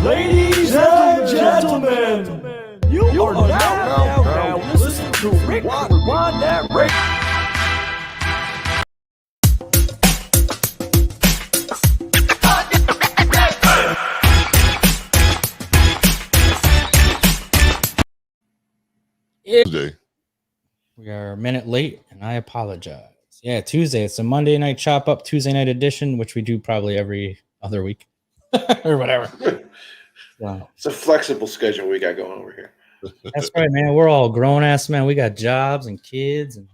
Ladies and gentlemen, you are now listening to Rick Rewind That Rick. Tuesday. We are a minute late, and I apologize. Yeah, Tuesday. It's a Monday night chop up Tuesday night edition, which we do probably every other week or whatever. So, it's a flexible schedule we got going over here. that's right, man. We're all grown ass men. We got jobs and kids, and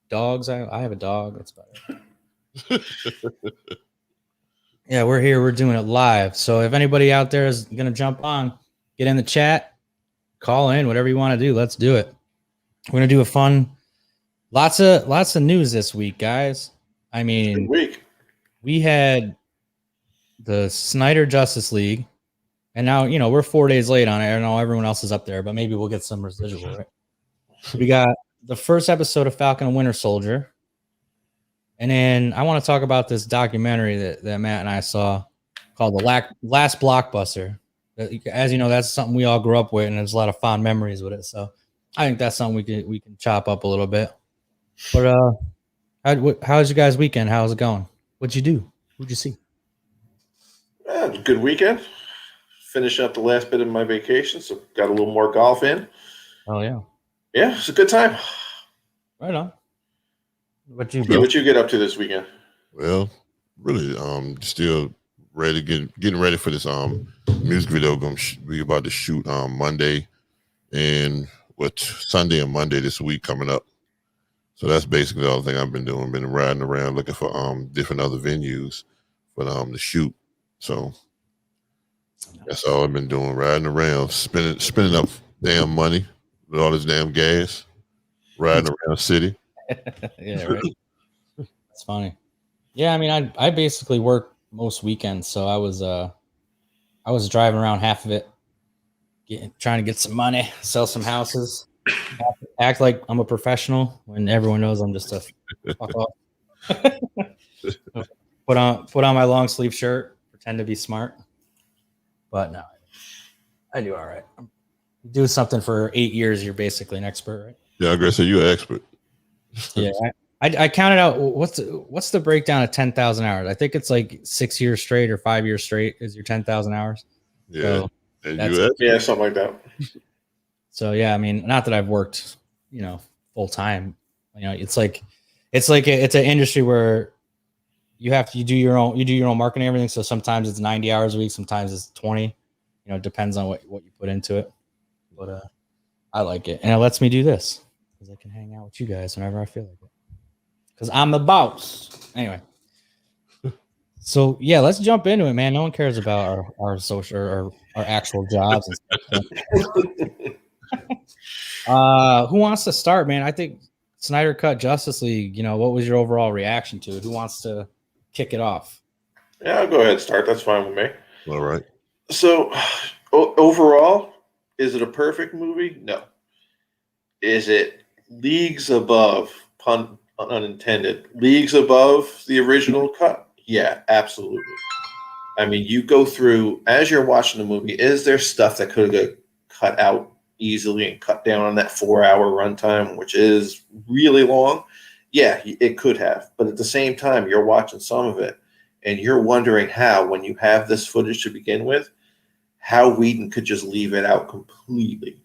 dogs. I have a dog. That's about it. Yeah, we're here. We're doing it live. So if anybody out there is gonna jump on, get in the chat, call in, whatever you want to do. Let's do it. We're gonna do a fun, lots of news this week, guys. I mean, Good week. We had the Snyder Justice League, and now we're 4 days late on it. I know everyone else is up there, but maybe we'll get some residual. Right? We got the first episode of Falcon and Winter Soldier, and then I want to talk about this documentary that Matt and I saw called The Last Blockbuster. As you know, that's something we all grew up with, and there's a lot of fond memories with it. So I think that's something we can chop up a little bit. But how's your guys' weekend? How's it going? What'd you do? What'd you see? Good weekend. Finishing up the last bit of my vacation, so got a little more golf in. Oh yeah. Yeah, it's a good time. Right on. What you get up to this weekend? Well, really, still ready, getting ready for this music video we about to shoot on Monday and Sunday and Monday this week coming up. So that's basically the only thing I've been doing. Been riding around looking for different other venues for the shoot. So that's all I've been doing, riding around, spending up damn money with all this damn gas, riding around the city. Yeah, right. That's funny. Yeah, I mean, I basically work most weekends, so I was driving around half of it, trying to get some money, sell some houses, act like I'm a professional when everyone knows I'm just a fuck off. Put on my long sleeve shirt, pretend to be smart, but no, I do all right. You do something for 8 years, you're basically an expert, right? Yeah, I agree. So you're an expert. Yeah, I counted out what's the breakdown of 10,000 hours. I think it's like 6 years straight or 5 years straight is your 10,000 hours. Yeah, so yeah, something like that. So yeah, I mean, not that I've worked, full time. It's an industry where you do your own marketing and everything. So sometimes it's 90 hours a week, sometimes it's 20. It depends on what you put into it. But I like it, and it lets me do this because I can hang out with you guys whenever I feel like it. Because I'm the boss. Anyway. So yeah, let's jump into it, man. No one cares about our social or our actual jobs and stuff. Who wants to start, man? I think Snyder Cut Justice League. What was your overall reaction to it? Who wants to kick it off? Yeah, I'll go ahead and start. That's fine with me. All right. So overall, is it a perfect movie? No. Is it leagues above, pun unintended, leagues above the original cut? Yeah, absolutely. I mean, you go through, as you're watching the movie, is there stuff that could have cut out easily and cut down on that 4-hour runtime, which is really long? Yeah, it could have. But at the same time, you're watching some of it, and you're wondering how, when you have this footage to begin with, how Whedon could just leave it out completely.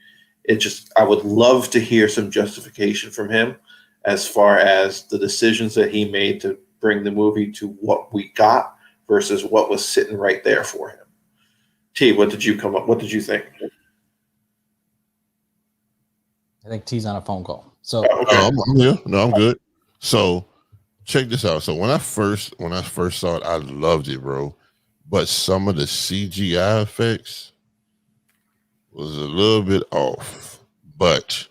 I would love to hear some justification from him as far as the decisions that he made to bring the movie to what we got versus what was sitting right there for him. T, what did you think? I think T's on a phone call. So okay. I'm here. No, I'm good. So check this out. So when I first saw it, I loved it, bro. But some of the CGI effects was a little bit off. But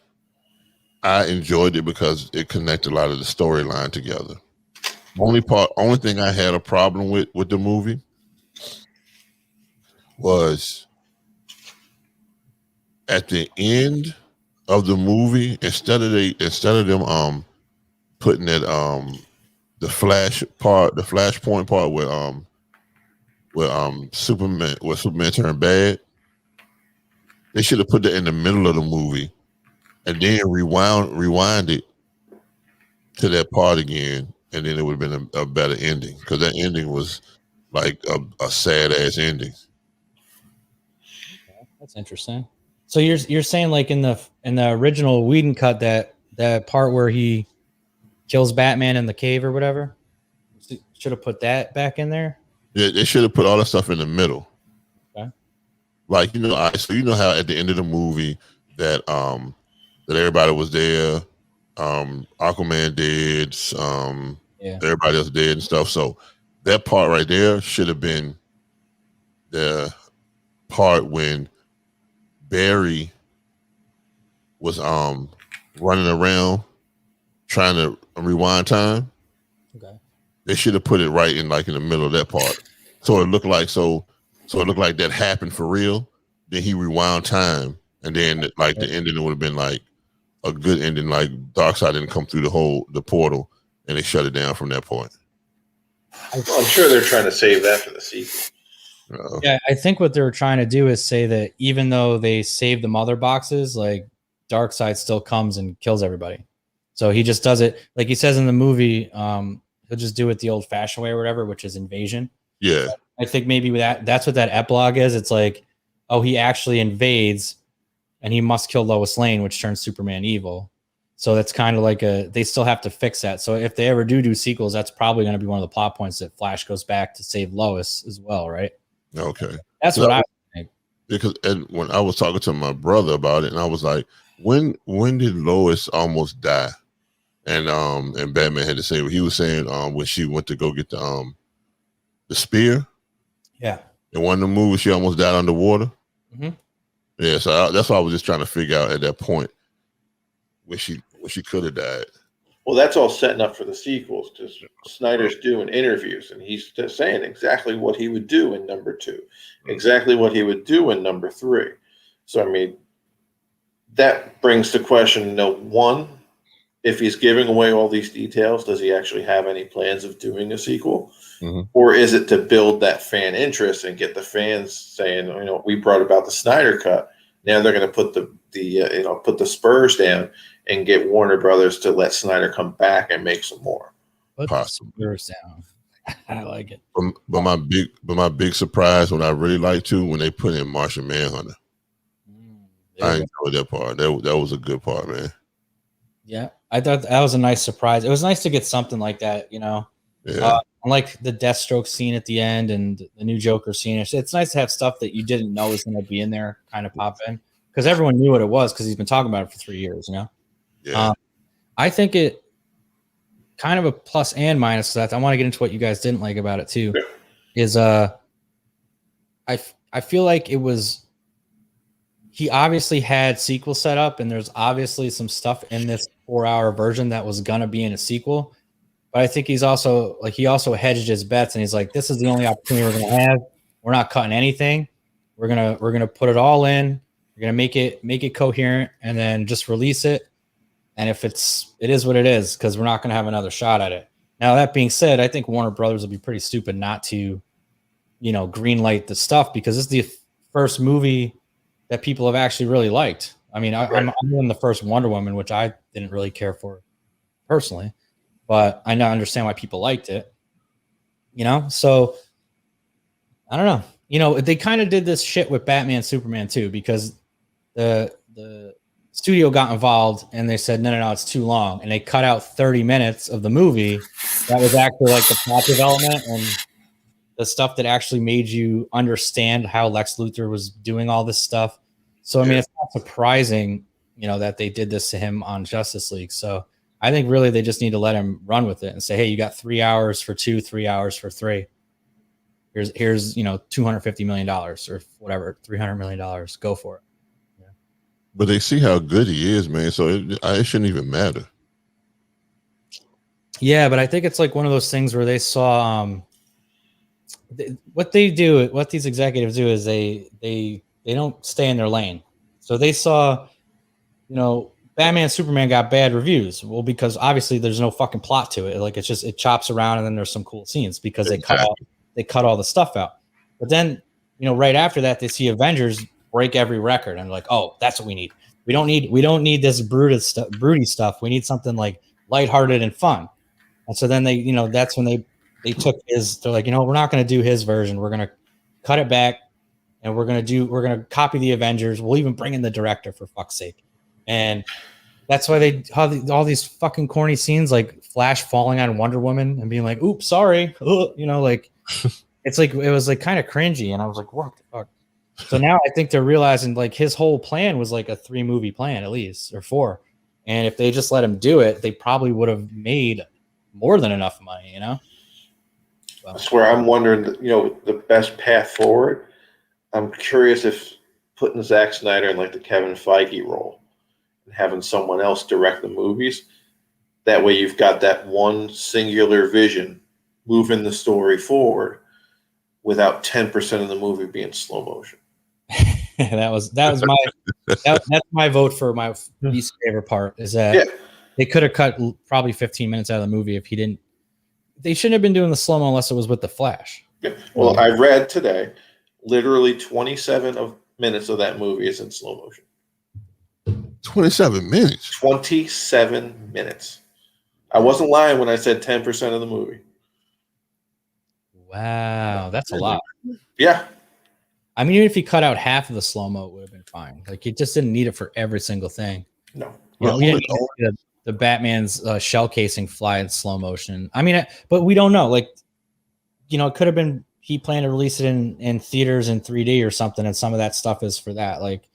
I enjoyed it because it connected a lot of the storyline together. Only thing I had a problem with the movie was at the end of the movie, instead of them putting that the flashpoint part where Superman turned bad. They should have put that in the middle of the movie, and then rewind it to that part again, and then it would have been a better ending, because that ending was like a sad ass ending. Okay, that's interesting. So you're saying like in the original Whedon cut, that part where he kills Batman in the cave or whatever, should have put that back in there. Yeah, they should have put all that stuff in the middle. Okay. Like, so you know how at the end of the movie that that everybody was there, Aquaman dead, everybody else dead and stuff. So that part right there should have been the part when Barry was running around trying to rewind time. Okay. They should have put it right in the middle of that part. So it looked like that happened for real. Then he rewound time, and then the ending would have been like a good ending. Like Darkseid didn't come through the portal, and they shut it down from that point. Well, I'm sure they're trying to save that for the sequel. Yeah, I think what they're trying to do is say that even though they save the mother boxes, like Darkseid still comes and kills everybody. So he just does it like he says in the movie. He'll just do it the old-fashioned way or whatever, which is invasion. Yeah, I think maybe that's what that epilogue is. It's like, oh, he actually invades, and he must kill Lois Lane, which turns Superman evil. So that's kind of like they still have to fix that. So if they ever do sequels, that's probably going to be one of the plot points, that Flash goes back to save Lois as well, right? Okay, that's what I think. Because when I was talking to my brother about it, and I was like, when did Lois almost die? And Batman had to say what he was saying when she went to go get the spear. Yeah. In one of the movies, she almost died underwater. Mm-hmm. Yeah, so that's why I was just trying to figure out at that point when she could have died. Well, that's all setting up for the sequels. Just Snyder's doing interviews, and he's just saying exactly what he would do in number 2, exactly what he would do in number 3. So, I mean, that brings the question: one, if he's giving away all these details, does he actually have any plans of doing a sequel? Mm-hmm. Or is it to build that fan interest and get the fans saying, we brought about the Snyder cut. Now they're going to put put the spurs down and get Warner Brothers to let Snyder come back and make some more. Put the spurs down. I like it. But my big surprise, what I really like too, when they put in Martian Manhunter. I enjoyed that part. That was a good part, man. Yeah, I thought that was a nice surprise. It was nice to get something like that, Yeah. Like the Deathstroke scene at the end and the new Joker scene. It's nice to have stuff that you didn't know was going to be in there kind of pop in, because everyone knew what it was because he's been talking about it for 3 years, Yeah. I think it kind of a plus and minus to that. I want to get into what you guys didn't like about it too. Is I feel like it was, he obviously had sequel set up, and there's obviously some stuff in this 4-hour version that was gonna be in a sequel. But I think he also hedged his bets, and he's like, this is the only opportunity we're gonna have. We're not cutting anything. We're gonna put it all in. We're gonna make it coherent, and then just release it. And if it is what it is, because we're not gonna have another shot at it. Now, that being said, I think Warner Brothers would be pretty stupid not to, green light the stuff, because this is the first movie that people have actually really liked. I mean, I'm in the first Wonder Woman, which I didn't really care for personally, but I now understand why people liked it. So I don't know. They kind of did this shit with Batman, Superman too, because the studio got involved and they said, no, it's too long, and they cut out 30 minutes of the movie that was actually like the plot development and the stuff that actually made you understand how Lex Luthor was doing all this stuff. So, I mean, it's not surprising, that they did this to him on Justice League. So I think really they just need to let him run with it and say, hey, you got 3 hours for 2, 3 hours for 3. Here's $250 million or whatever, $300 million. Go for it. Yeah. But they see how good he is, man. So it shouldn't even matter. Yeah, but I think it's like one of those things where they saw what these executives do is they don't stay in their lane. So they saw, Batman Superman got bad reviews. Well, because obviously there's no fucking plot to it. Like it chops around and then there's some cool scenes because they cut all the stuff out. But then, right after that, they see Avengers break every record and like, oh, that's what we need. We don't need this broody stuff. We need something like lighthearted and fun. And so then they, that's when they took his. They're like, we're not going to do his version. We're going to cut it back, and we're going to copy the Avengers. We'll even bring in the director for fuck's sake. And that's why they have all these fucking corny scenes like Flash falling on Wonder Woman and being like, "Oops, sorry," like it's like it was like kind of cringy, and I was like, "What the fuck?" So now I think they're realizing like his whole plan was like a 3-movie plan at least, or 4, and if they just let him do it, they probably would have made more than enough money, Well, that's where I'm wondering, the best path forward. I'm curious if putting Zack Snyder in like the Kevin Feige role and having someone else direct the movies. That way you've got that one singular vision moving the story forward without 10% of the movie being slow motion. that's my vote for my least favorite part is that they could have cut probably 15 minutes out of the movie if he didn't. They shouldn't have been doing the slow-mo unless it was with the Flash. Yeah. Well, I read today, literally 27 minutes of that movie is in slow motion. 27 minutes. 27 minutes. I wasn't lying when I said 10% of the movie. Wow, that's a lot. Yeah. I mean, even if you cut out half of the slow-mo, it would have been fine. Like, you just didn't need it for every single thing. No. We didn't need the Batman's shell casing fly in slow motion. I mean, but we don't know. Like, it could have been he planned to release it in theaters in 3D or something, and some of that stuff is for that. Like,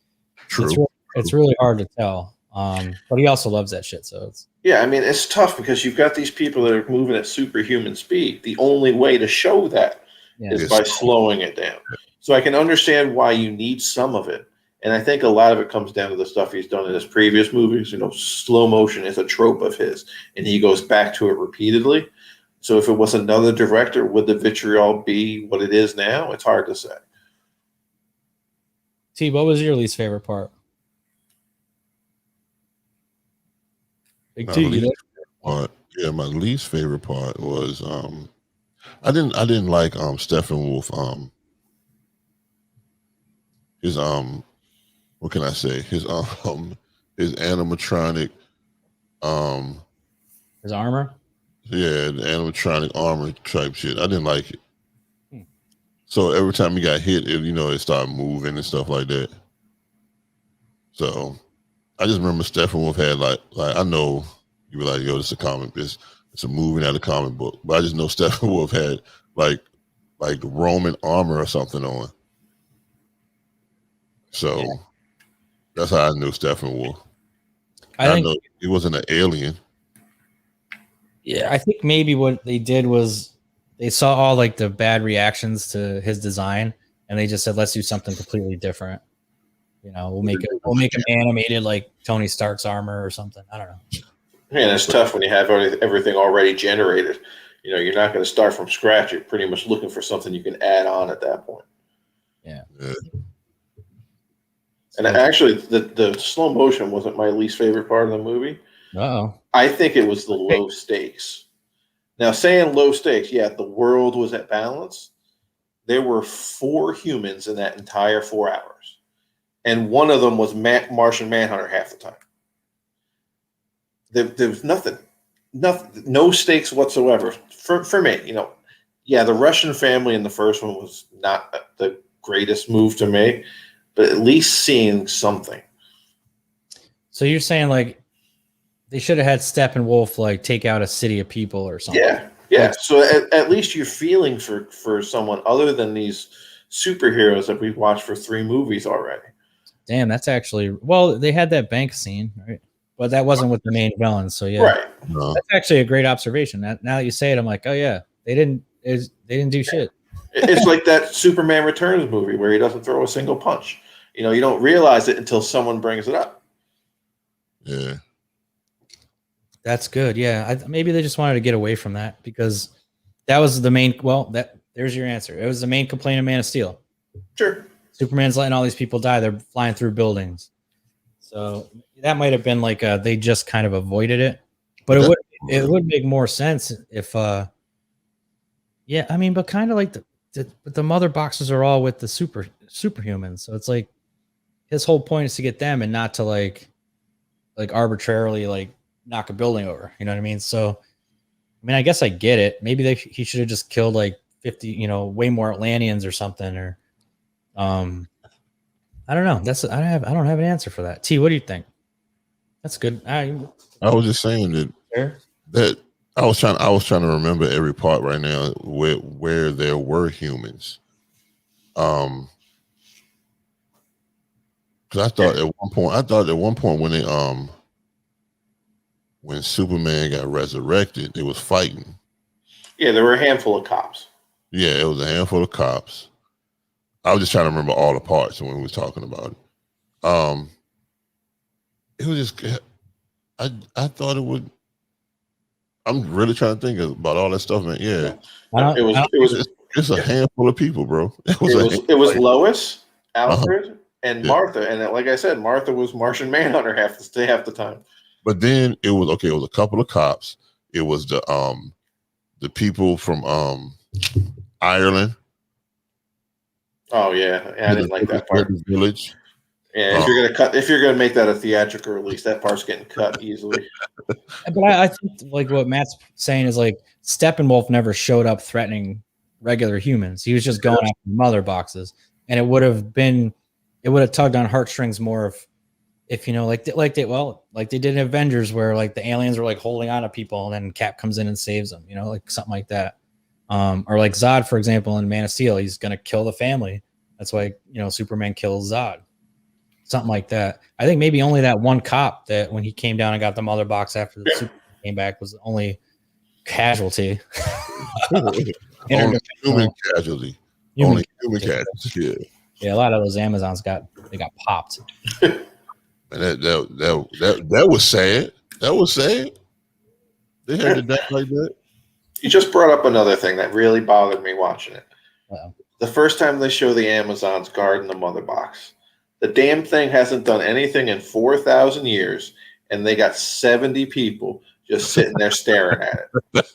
True. It's really hard to tell. But he also loves that shit. So it's I mean, it's tough because you've got these people that are moving at superhuman speed. The only way to show that is by slowing it down. So I can understand why you need some of it. And I think a lot of it comes down to the stuff he's done in his previous movies. Slow motion is a trope of his, and he goes back to it repeatedly. So if it was another director, would the vitriol be what it is now? It's hard to say. T, what was your least favorite part? My least favorite part was I didn't like Steppenwolf his what can I say? His animatronic his armor? Yeah, the animatronic armor type shit. I didn't like it. So every time he got hit, it started moving and stuff like that. So I just remember Steppenwolf had like I know you were like, yo, this is a comic, it's a movie, not a comic book. But I just know Steppenwolf had like Roman armor or something on. So that's how I knew Steppenwolf. I know he wasn't an alien. Yeah, I think maybe what they did was they saw all like the bad reactions to his design, and they just said, "Let's do something completely different." We'll make him animated like Tony Stark's armor or something. I don't know. Man, it's tough when you have everything already generated. You're not going to start from scratch. You're pretty much looking for something you can add on at that point. Yeah. And actually, the slow motion wasn't my least favorite part of the movie. Uh-oh. I think it was the low stakes. Now, saying low stakes, the world was at balance. There were 4 humans in that entire 4 hours. And one of them was Martian Manhunter half the time. There was nothing, no stakes whatsoever for me. The Russian family in the first one was not the greatest move to me, but at least seeing something. So you're saying like they should have had Steppenwolf like take out a city of people or something. Yeah. So at least you're feeling for someone other than these superheroes that we've watched for 3 movies already. Damn, that's actually they had that bank scene, right? But that wasn't with the main villain, so yeah. Right. No. That's actually a great observation. Now that you say it, I'm like, oh yeah, they didn't do shit. It's like that Superman Returns movie where he doesn't throw a single punch. You don't realize it until someone brings it up. Yeah. That's good. Yeah, maybe they just wanted to get away from that because that was the main. Well, there's your answer. It was the main complaint of Man of Steel. Sure. Superman's letting all these people die. They're flying through buildings. So that might have been like they just kind of avoided it, but it would make more sense if yeah, I mean, but kind of like the mother boxes are all with the superhumans, so it's like his whole point is to get them and not to like arbitrarily like knock a building over. You know what I mean? So I mean, I guess I get it. Maybe he should have just killed like 50, you know, way more Atlanteans or something, or I don't know. I don't have an answer for that. T, what do you think? That's good. I was just saying that Sure. that I was trying to remember every part right now where there were humans. Because I thought at one point when they when Superman got resurrected, they was fighting. Yeah, there were a handful of cops. Yeah, it was a handful of cops. I was just trying to remember all the parts when we was talking about it. It was just I thought it would. I'm really trying to think about all that stuff, man. Yeah, it's a handful of people, bro. It was Lois, Alfred, and Martha, and like I said, Martha was Martian Manhunter half the time. But then it was okay. It was a couple of cops. It was the people from Ireland. Oh yeah, I didn't like that part. Village. Yeah, if you're gonna make that a theatrical release, that part's getting cut easily. But I think like what Matt's saying is like Steppenwolf never showed up threatening regular humans. He was just going after mother boxes, and it would have tugged on heartstrings more if you know like they did in Avengers where like the aliens were like holding on to people and then Cap comes in and saves them. You know, like something like that. Or like Zod, for example, in Man of Steel, he's gonna kill the family. That's why Superman kills Zod. Something like that. I think maybe only that one cop that when he came down and got the mother box after the Superman came back was the only casualty. Only human casualty. Only human casualty. Yeah, a lot of those Amazons got popped. And that was sad. That was sad. They had to die like that. You just brought up another thing that really bothered me watching it. Uh-oh. The first time they show the Amazons guarding the mother box, the damn thing hasn't done anything in 4,000 years, and they got 70 people just sitting there staring at it.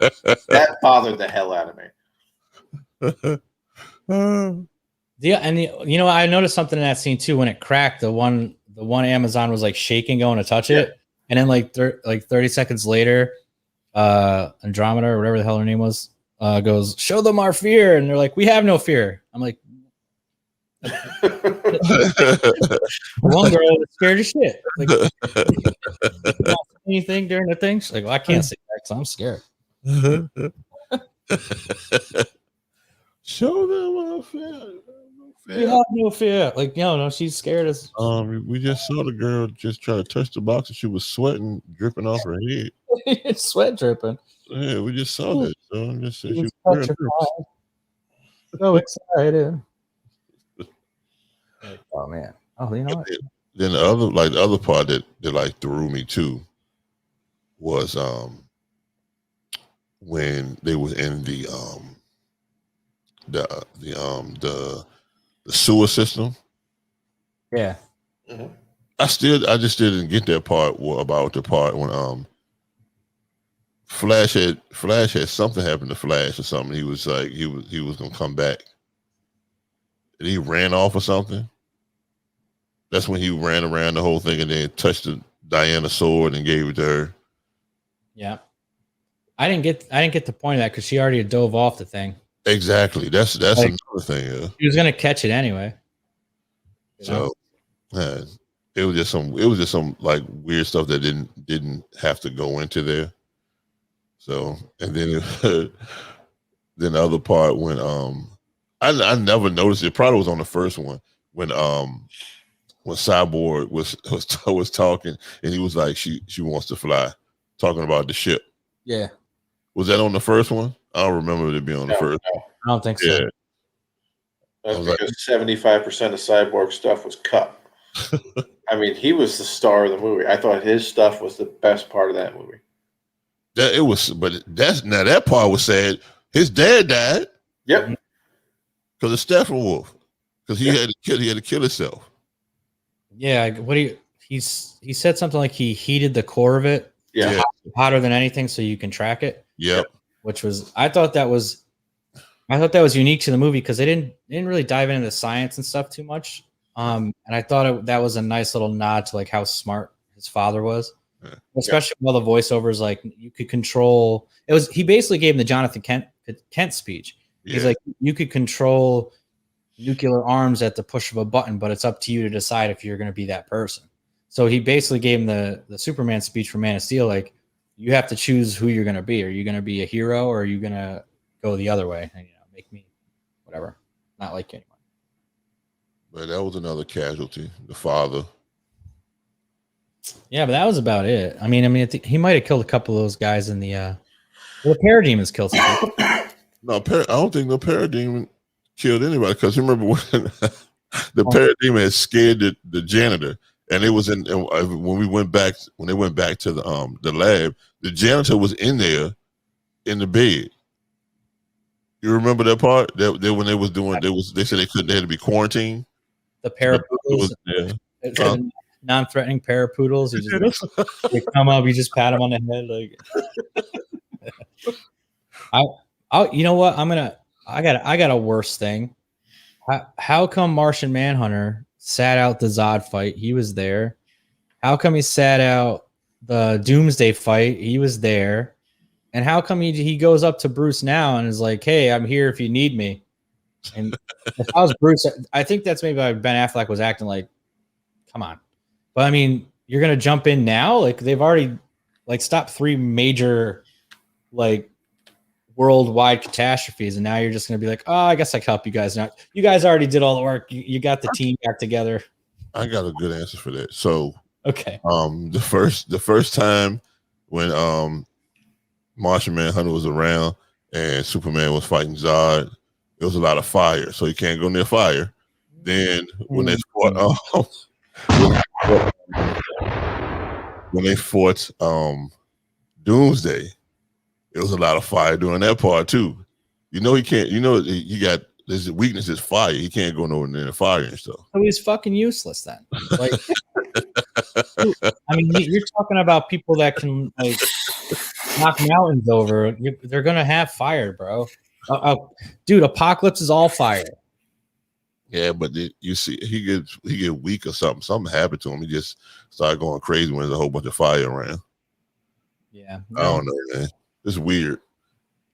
That bothered the hell out of me. Yeah, and I noticed something in that scene too. When it cracked, the one Amazon was like shaking, going to touch it, and then like 30 seconds later, Andromeda or whatever the hell her name was, goes, "Show them our fear," and they're like, "We have no fear." I'm like, one girl was scared as shit. Like, anything during the thing? She's like, "Well, I can't say that because I'm scared." Show them our fear. We have no fear. Like, no, she's scared as. We just saw the girl just try to touch the box and she was sweating, dripping off her head. Sweat dripping. Yeah, we just saw that. So I'm just saying, so excited. Oh man. Oh, you know what? Then the other part that like threw me too was when they was in the sewer system. Yeah. Mm-hmm. I just didn't get that part about the part when Flash had something happen to Flash or something. He was like he was gonna come back. And he ran off or something. That's when he ran around the whole thing and then touched the Diana sword and gave it to her. Yeah. I didn't get the point of that because she already dove off the thing. Exactly. That's like, another thing. Yeah. He was gonna catch it anyway. So it was just some like weird stuff that didn't have to go into there. So and then then the other part when I never noticed it. Probably was on the first one when Cyborg was talking and he was like she wants to fly, talking about the ship. Yeah. Was that on the first one? I don't remember it being on the first one. I don't think so. Yeah. That's because 75% of Cyborg stuff was cut. I mean, he was the star of the movie. I thought his stuff was the best part of that movie. That part was sad. His dad died. Yep. Because of Steppenwolf. Because he had to kill himself. Yeah, he said something like he heated the core of it Yeah. hotter than anything, so you can track it. Yep. Which was I thought that was unique to the movie because they didn't really dive into the science and stuff too much. And I thought that was a nice little nod to like how smart his father was, especially with all the voiceovers. Like you could control. He basically gave him the Jonathan Kent speech. He's like, you could control nuclear arms at the push of a button, but it's up to you to decide if you're going to be that person. So he basically gave him the Superman speech from Man of Steel. Like, you have to choose who you're going to be. Are you going to be a hero, or are you going to go the other way and make me whatever, not like anyone? But that was another casualty. The father. Yeah, but that was about it. I mean, he might have killed a couple of those guys in the parademons killed some people. No, I don't think no parademon killed anybody, because remember when the parademon had scared the janitor, and it was when they went back to the lab, the janitor was in there in the bed. You remember that part? That when they was doing, they said they had to be quarantined. The parapoodles, non-threatening parapoodles. They come up, you just pat them on the head. Like, you know what? I got a worse thing. How come Martian Manhunter sat out the Zod fight? He was there. How come he sat out the Doomsday fight? He was there. And how come he goes up to Bruce now and is like, "Hey, I'm here if you need me." And if I was Bruce, I think that's maybe why Ben Affleck was acting like, "Come on." But I mean, you're gonna jump in now? Like, they've already stopped 3 major worldwide catastrophes, and now you're just gonna be like, "Oh, I guess I can help you guys now. You guys already did all the work. You got the team back together." I got a good answer for that. So okay, the first time when Martian Manhunter was around and Superman was fighting Zod, there was a lot of fire, so you can't go near fire. Then when they fought, Doomsday, there was a lot of fire during that part too. He can't. He got his weakness is fire. He can't go nowhere near the fire and stuff. So he's fucking useless then. Like, I mean, you're talking about people that can knock mountains over. They're gonna have fire, bro. Dude, Apocalypse is all fire. Yeah, but you see, he get weak or something. Something happened to him. He just started going crazy when there's a whole bunch of fire around. Yeah, I don't know, man. It's weird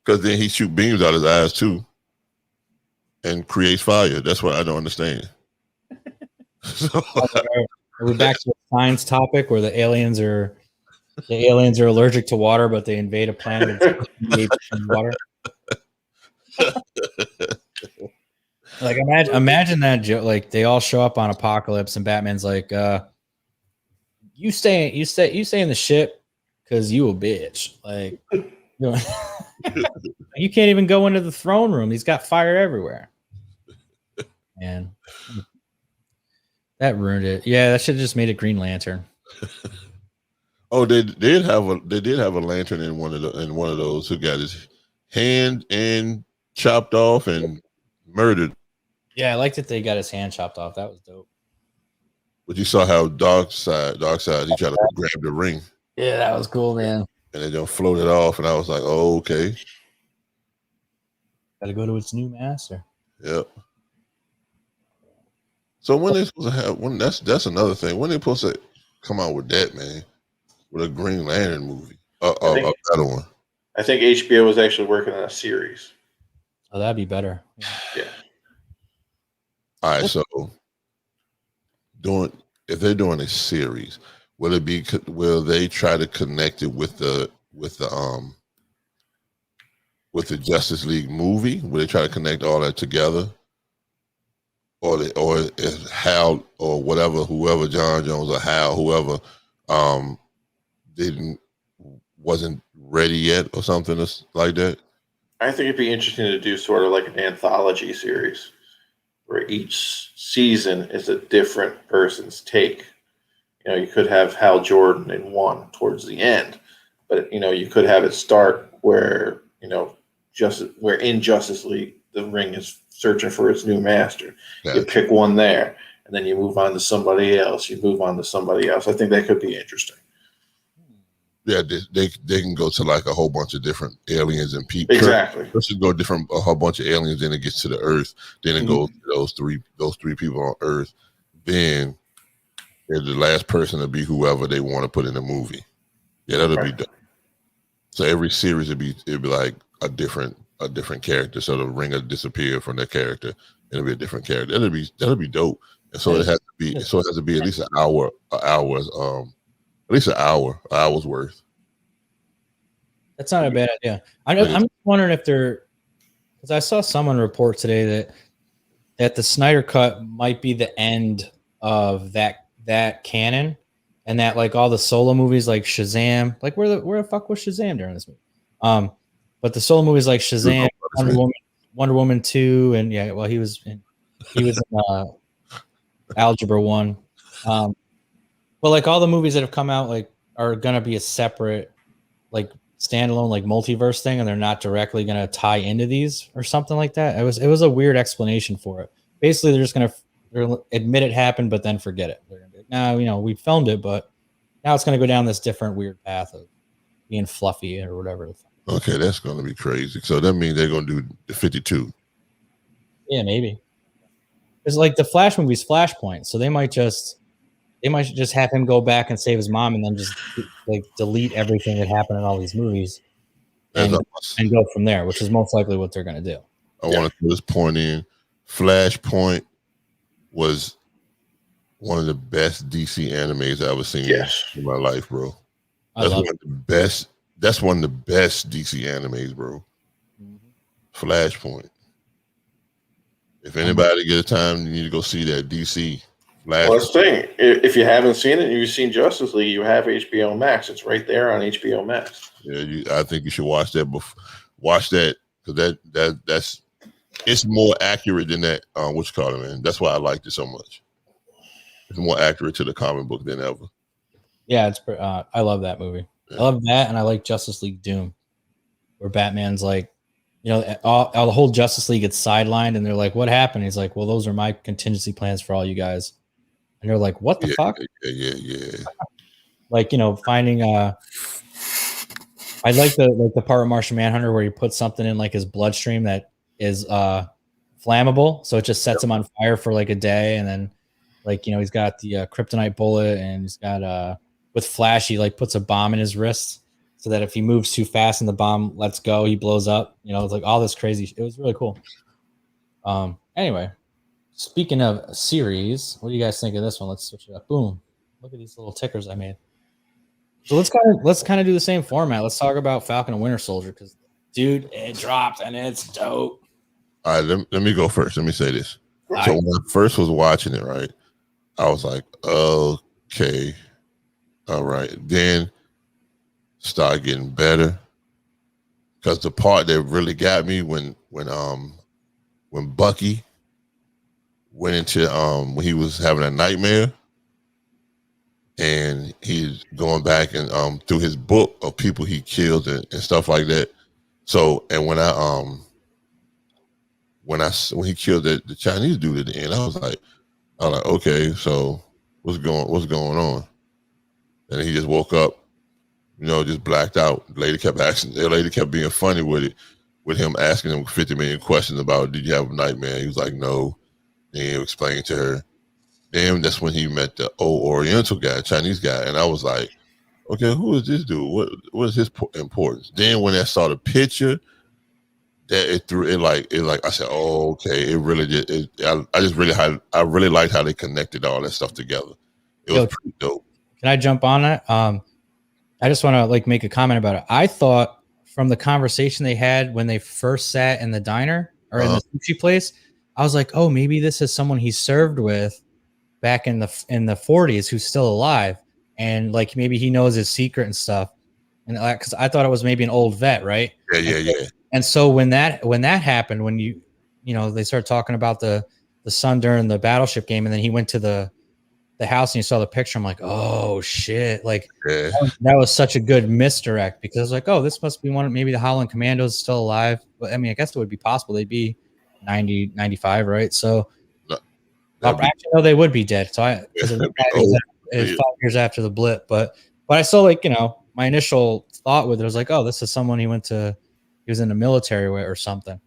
because then he shoot beams out his eyes too, and creates fire. That's what I don't understand. So, are we back to the science topic where the aliens are allergic to water, but they invade a planet and water? Like, imagine that joke. Like, they all show up on Apocalypse, and Batman's like, "You stay in the ship because you a bitch." Like, you can't even go into the throne room. He's got fire everywhere. Man, that ruined it. Yeah, that should have just made it Green Lantern. Oh, they did have a lantern in one of those who got his hand and chopped off and murdered. Yeah, I liked that they got his hand chopped off. That was dope. But you saw how Darkseid, he tried to grab the ring. Yeah, that was cool, man. And it just floated off, and I was like, "Oh, okay." Got to go to its new master. Yep. So when they supposed to have that's another thing. When they supposed to come out with that, man, with a Green Lantern movie, a better one. I think HBO was actually working on a series. Oh, that'd be better. Yeah. All right, so if they're doing a series, will they try to connect it with the Justice League movie? Will they try to connect all that together, or if Hal or whoever John Jones or Hal, whoever wasn't ready yet or something like that? I think it'd be interesting to do sort of like an anthology series where each season is a different person's take. You could have Hal Jordan in one towards the end, but you could have it start where in Justice League the Ring is searching for its new master. Yeah. You pick one there, and then you move on to somebody else. You move on to somebody else. I think that could be interesting. Yeah, they can go to like a whole bunch of different aliens and people. Exactly. First, it go a whole bunch of aliens, then it gets to the Earth. Then it goes to those three people on Earth. Then they're the last person to be whoever they want to put in the movie. Yeah, that'll be dope. So every series it'd be like a different character. So the ring will disappear from that character. It'll be a different character. That'll be dope. And so it has to be at least an hour, at least an hour's worth. That's not a bad idea. I'm just wondering if because I saw someone report today that the Snyder cut might be the end of that canon, and that like all the solo movies like Shazam, like where the fuck was Shazam during this movie? But the solo movies like Shazam, Wonder Woman 2, and yeah, well he was in Algebra 1. But like all the movies that have come out like are gonna be a separate like standalone like multiverse thing, and they're not directly gonna tie into these or something like that. It was a weird explanation for it. Basically, they're just gonna admit it happened, but then forget it. They're gonna be like, no, we filmed it, but now it's gonna go down this different weird path of being fluffy or whatever. Okay, that's gonna be crazy. So that means they're gonna do the 52. Yeah, maybe. It's like the Flash movie's Flashpoint, so they might just have him go back and save his mom, and then just like delete everything that happened in all these movies, and go from there, which is most likely what they're going to do. I want to put this point in. Flashpoint was one of the best DC animes I've ever seen in my life, bro. That's one of the best. That's one of the best DC animes, bro. Flashpoint. If anybody get a time, you need to go see that DC. Well, that's the thing. If you haven't seen it and you've seen Justice League, you have HBO Max. It's right there on HBO Max. Yeah, I think you should watch that. Watch that because that's it's more accurate than that. What you call it, man? That's why I liked it so much. It's more accurate to the comic book than ever. Yeah, it's. I love that movie. Yeah. I love that, and I like Justice League Doom, where Batman's like, all the whole Justice League gets sidelined, and they're like, "What happened?" He's like, "Well, those are my contingency plans for all you guys." And they're like, "What the fuck?" Yeah. Like, finding I like the part of Martian Manhunter where he puts something in like his bloodstream that is flammable, so it just sets him on fire for like a day, and then like he's got the kryptonite bullet, and he's got with Flash he like puts a bomb in his wrist so that if he moves too fast and the bomb lets go, he blows up. It's like all this crazy. It was really cool. Anyway. Speaking of series, what do you guys think of this one? Let's switch it up. Boom! Look at these little tickers I made. So let's kind of do the same format. Let's talk about Falcon and Winter Soldier because, dude, it dropped and it's dope. All right, let me go first. Let me say this. So when I first was watching it, right, I was like, okay, all right. Then start getting better because the part that really got me when Bucky went into when he was having a nightmare and he's going back and through his book of people he killed and stuff like that. So and when he killed the Chinese dude at the end, I was like, okay, so what's going on? And he just woke up, just blacked out. The lady kept being funny with it, with him asking him 50 million questions about, did you have a nightmare? He was like, no. And he explained to her. Then that's when he met the old Oriental guy, Chinese guy, and I was like, okay, who is this dude? What is his importance? Then when I saw the picture, that I said, oh, okay, it really did. I really liked how they connected all that stuff together. It was pretty dope. Can I jump on that? I just want to make a comment about it. I thought from the conversation they had when they first sat in the diner or in the sushi place, I was like, oh, maybe this is someone he served with back in the 40s who's still alive, and like maybe he knows his secret and stuff. And because I thought it was maybe an old vet, right? Yeah. And so when that happened, when they started talking about the son during the battleship game, and then he went to the house and you saw the picture, I'm like, oh shit! Like that was such a good misdirect because I was like, oh, this must be maybe the Holland Commandos still alive. But I mean, I guess it would be possible they'd be 90, 95, right? So Actually, no, they would be dead. So because that'd be old. it's 5 years after the blip, but I still like, my initial thought with it was like, oh, this is someone he was in the military with or something.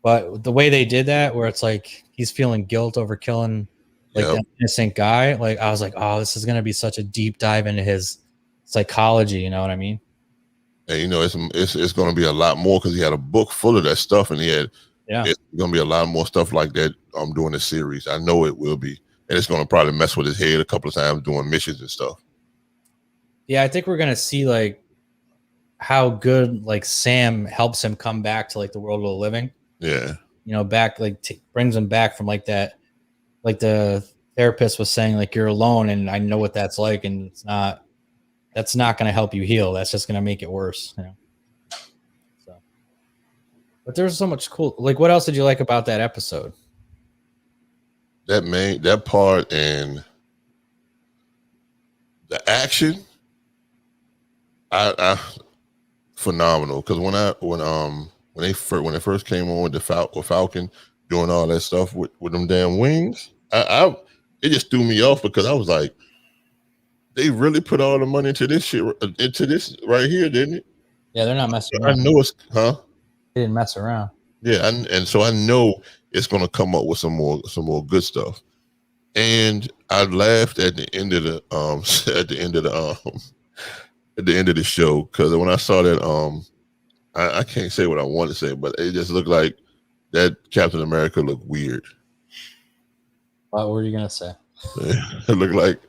But the way they did that, where it's like he's feeling guilt over killing like Yep. that innocent guy, like I was like, oh, this is gonna be such a deep dive into his psychology. You know what I mean? And it's going to be a lot more because he had a book full of that stuff, and it's going to be a lot more stuff like that. Doing the series, I know it will be, and it's going to probably mess with his head a couple of times doing missions and stuff. Yeah, I think we're gonna see like how good like Sam helps him come back to like the world of the living. Yeah, Back like brings him back from like that, like the therapist was saying, like you're alone, and I know what that's like, and that's not going to help you heal. That's just going to make it worse. So, but there's so much cool. Like, what else did you like about that episode? that part and the action, I phenomenal. Because when they first came on with the Falcon doing all that stuff with them damn wings, it just threw me off because I was like, they really put all the money into this shit, into this right here, didn't it? Yeah, they're not messing around. I know it's, huh? They didn't mess around. Yeah, and so I know it's gonna come up with some more good stuff. And I laughed at the end of the at the end of the show because when I saw that I can't say what I want to say, but it just looked like that Captain America looked weird. What were you gonna say? It looked like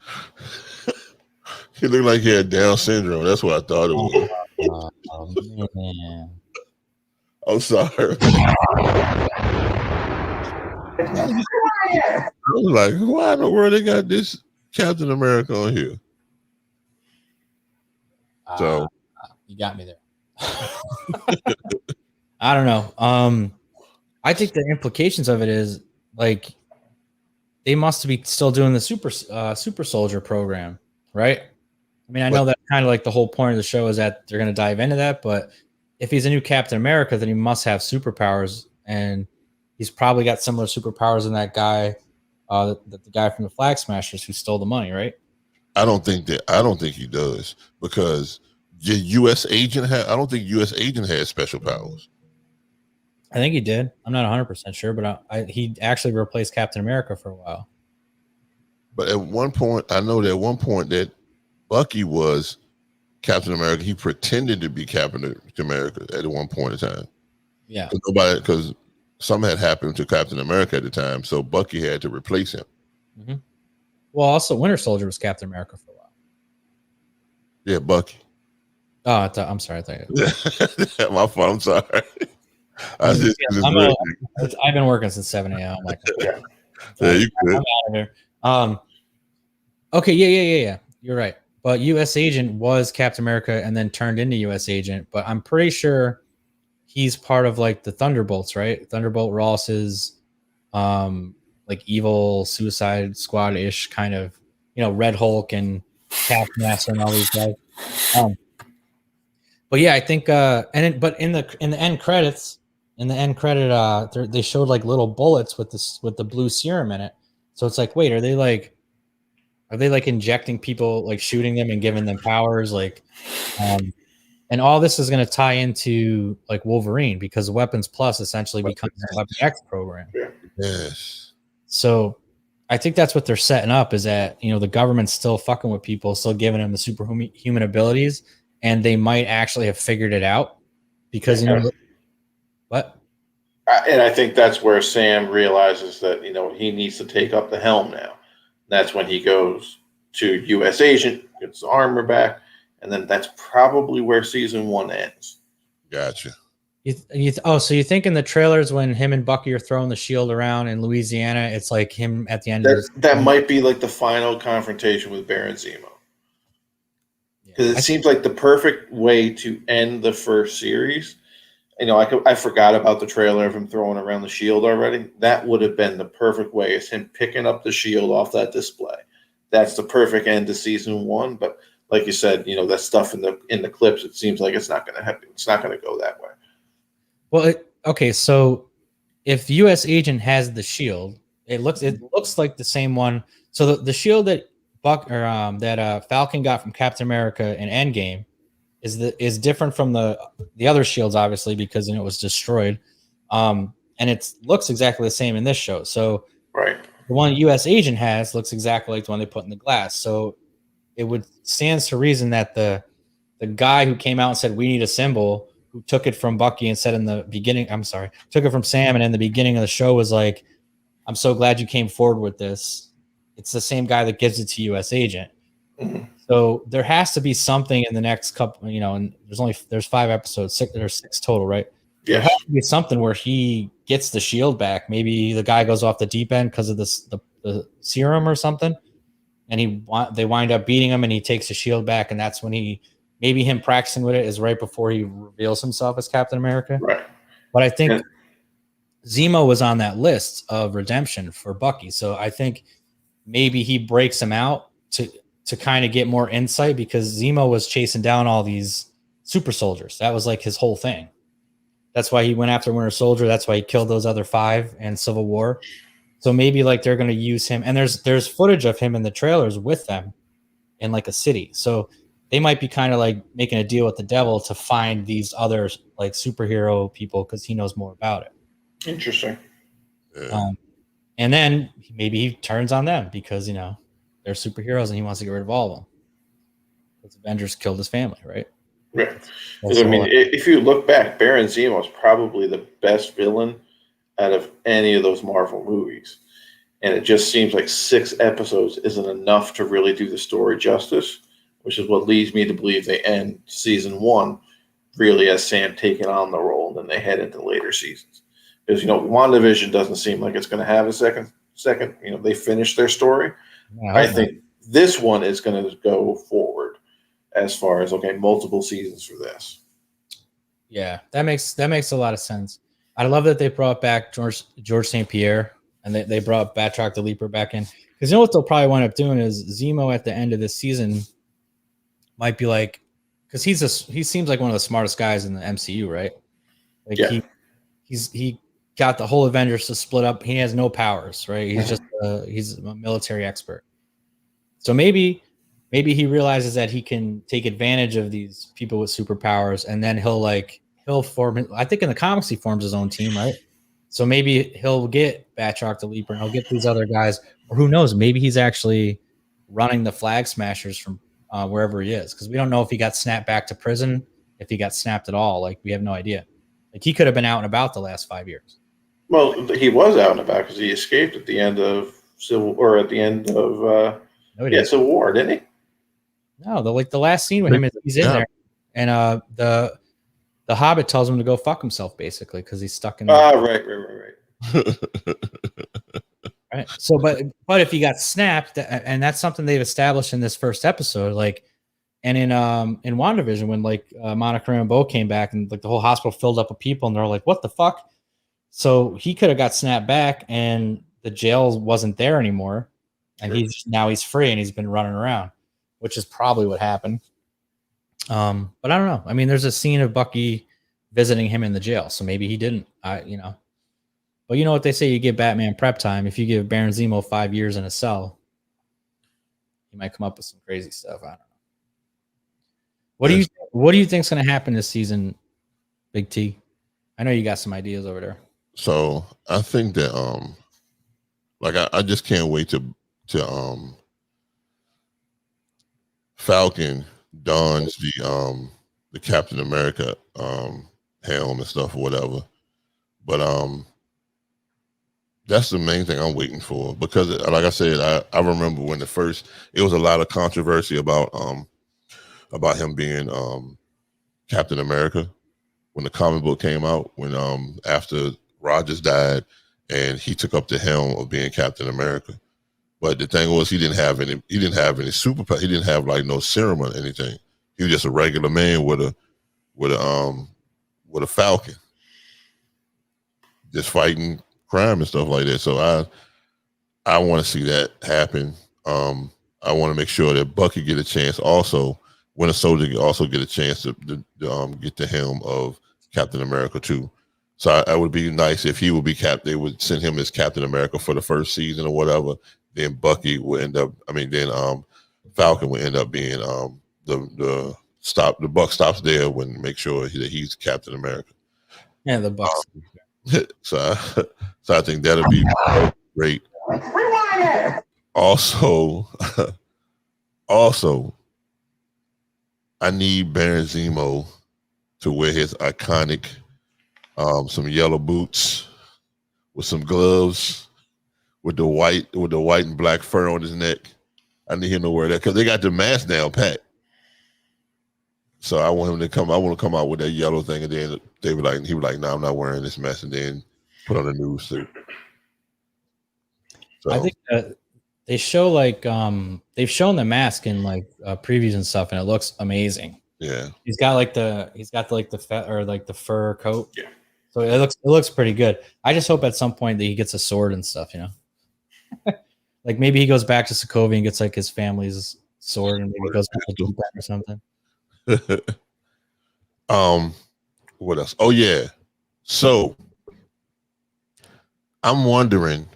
he looked like he had Down syndrome. That's what I thought it was. Oh man. I'm sorry. I was like, why in the world they got this Captain America on here? So you got me there. I don't know. I think the implications of it is like they must be still doing the super soldier program, right? I mean, I know that kind of like the whole point of the show is that they're going to dive into that, but if he's a new Captain America, then he must have superpowers, and he's probably got similar superpowers than that guy, the guy from the Flag Smashers who stole the money, right? I don't think he does because the U.S. agent I don't think U.S. agent has special powers. I think he did. I'm not 100% sure, but he actually replaced Captain America for a while. But at one point, I know that at one point that Bucky was Captain America. He pretended to be Captain America at one point in time. Yeah. Because something had happened to Captain America at the time, so Bucky had to replace him. Mm-hmm. Well, also Winter Soldier was Captain America for a while. Yeah, Bucky. Oh, I'm sorry. I thought my fault. I'm sorry. I've been working since 7 a.m. I'm like, yeah, you could. I'm out of here. Okay, yeah. You're right. But U.S. Agent was Captain America and then turned into U.S. Agent. But I'm pretty sure he's part of like the Thunderbolts, right? Thunderbolt Ross is like evil Suicide Squad-ish kind of, Red Hulk and Taskmaster and all these guys. But yeah, I think but in the end credits, they showed like little bullets with the blue serum in it. So it's like, wait, are they like injecting people, like shooting them and giving them powers, like and all this is going to tie into like Wolverine because Weapons Plus essentially becomes the Weapon X program. Yes. So I think that's what they're setting up is that, the government's still fucking with people, still giving them the superhuman abilities, and they might actually have figured it out because, what? And I think that's where Sam realizes that, he needs to take up the helm now. That's when he goes to U.S. Agent, gets the armor back, and then that's probably where season 1 ends. Gotcha. So you think in the trailers when him and Bucky are throwing the shield around in Louisiana, it's like him at the end that might be like the final confrontation with Baron Zemo. Because it seems like the perfect way to end the first series. I forgot about the trailer of him throwing around the shield already. That would have been the perfect way, is him picking up the shield off that display. That's the perfect end to season 1. But like you said, that stuff in the clips, it seems like it's not going to happen. It's not going to go that way. Well, okay. So if U.S. Agent has the shield, It looks like the same one. So the shield that Falcon got from Captain America in Endgame is different from the other shields, obviously, because it was destroyed. And it looks exactly the same in this show. So Right. the one U.S. agent has looks exactly like the one they put in the glass. So it would stands to reason that the guy who came out and said we need a symbol, who took it from Bucky and said in the beginning, took it from Sam, and in the beginning of the show was like, I'm so glad you came forward with this. It's the same guy that gives it to U.S. agent. Mm-hmm. So there has to be something in the next couple, and there's 5 episodes, 6 total, right? Yes. There has to be something where he gets the shield back. Maybe the guy goes off the deep end because of the serum or something, and they wind up beating him, and he takes the shield back, and that's when maybe him practicing with it is right before he reveals himself as Captain America. Right. But I think Zemo was on that list of redemption for Bucky, so I think maybe he breaks him out to kind of get more insight, because Zemo was chasing down all these super soldiers. That was like his whole thing. That's why he went after Winter Soldier. That's why he killed those other 5 in Civil War. So maybe like they're going to use him, and there's footage of him in the trailers with them in like a city. So they might be kind of like making a deal with the devil to find these other like superhero people, because he knows more about it. Interesting. And then maybe he turns on them because they're superheroes and he wants to get rid of all of them. Because Avengers killed his family, right? Right. Because I mean, if you look back, Baron Zemo is probably the best villain out of any of those Marvel movies. And it just seems like 6 episodes isn't enough to really do the story justice, which is what leads me to believe they end season 1 really as Sam taking on the role, and then they head into later seasons. Because, WandaVision doesn't seem like it's going to have a second. They finished their story. Yeah, I think this one is going to go forward as far as, multiple seasons for this. Yeah, that makes a lot of sense. I love that they brought back George St. Pierre, and they brought Batroc the Leaper back in. Because what they'll probably wind up doing is Zemo at the end of this season might be like, because he seems like one of the smartest guys in the MCU, right? Like he got the whole Avengers to split up. He has no powers, right? He's just he's a military expert. So maybe he realizes that he can take advantage of these people with superpowers, and then he'll form. I think in the comics he forms his own team, right? So maybe he'll get Batroc the Leaper, and he'll get these other guys, or who knows? Maybe he's actually running the Flag Smashers from wherever he is, because we don't know if he got snapped back to prison, if he got snapped at all. Like, we have no idea. Like, he could have been out and about the last 5 years. Well, he was out and about because he escaped at the end of Civil War, didn't he? No, the last scene with him is he's in there, and the Hobbit tells him to go fuck himself, basically, because he's stuck in there. Right. Right. So, but if he got snapped, and that's something they've established in this first episode, like, and in WandaVision, when Monica Rambeau came back and the whole hospital filled up with people, and they're like, "What the fuck?" So he could have got snapped back, and the jail wasn't there anymore, and he's free, and he's been running around, which is probably what happened. But I don't know. I mean, there's a scene of Bucky visiting him in the jail, so maybe he didn't. But you know what they say: you give Batman prep time. If you give Baron Zemo 5 years in a cell, he might come up with some crazy stuff. I don't know. What do you think's going to happen this season, Big T? I know you got some ideas over there. So I think that I just can't wait to Falcon dons the Captain America helm and stuff or whatever. But that's the main thing I'm waiting for, because like I said, I remember when it was a lot of controversy about him being Captain America when the comic book came out, when after Rogers died and he took up the helm of being Captain America. But the thing was, he didn't have any superpower. He didn't have no serum or anything. He was just a regular man with a falcon, just fighting crime and stuff like that. So I want to see that happen. I want to make sure that Bucky get a chance also, Winter Soldier also get a chance to get the helm of Captain America too. So I would be nice if he would be they would send him as Captain America for the first season or whatever. Then Bucky would end up. I mean, then Falcon would end up being the Buck stops there when make sure that he's Captain America. Yeah, the Bucks. So I think that'll be great. Also, I need Baron Zemo to wear his iconic some yellow boots with some gloves with the white and black fur on his neck. I need him to wear that because they got the mask down pat. So I want him to come. I want to come out with that yellow thing, and then he was like, "No, I'm not wearing this mask," and then put on a new suit. So I think they show they've shown the mask in previews and stuff, and it looks amazing. Yeah, he's got the fur coat. Yeah, so it looks pretty good. I just hope at some point that he gets a sword and stuff. Like maybe he goes back to Sokovia and gets like his family's sword, and maybe goes back to Japan or something. What else? Oh yeah. So I'm wondering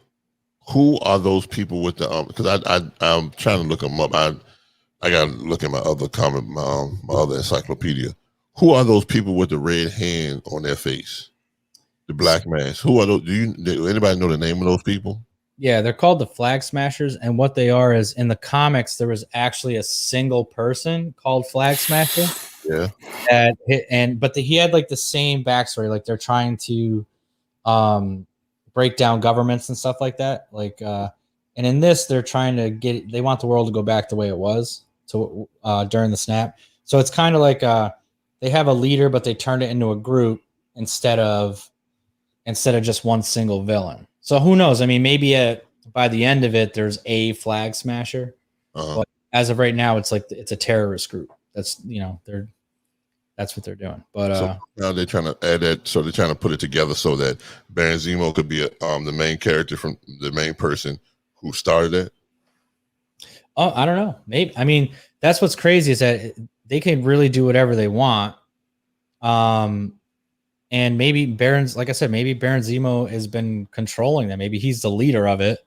who are those people with the because I'm trying to look them up. I gotta look at my other my other encyclopedia. Who are those people with the red hand on their face? The black mask. Who are those? Do anybody know the name of those people? Yeah, they're called the Flag Smashers, and what they are is in the comics there was actually a single person called Flag Smasher. Yeah. He had like the same backstory. Like they're trying to break down governments and stuff like that. And in this, they're trying to they want the world to go back the way it was during the snap. So it's kind of like they have a leader, but they turned it into a group instead of just one single villain. So who knows? I mean, maybe by the end of it, there's a Flag Smasher. But as of right now, it's a terrorist group. That's that's what they're doing. But so now they're trying to add that. So they're trying to put it together so that Baron Zemo could be the main character from the main person who started it. Oh, I don't know. Maybe. I mean, that's what's crazy is that they can really do whatever they want. And maybe like I said, maybe Baron Zemo has been controlling them. Maybe he's the leader of it.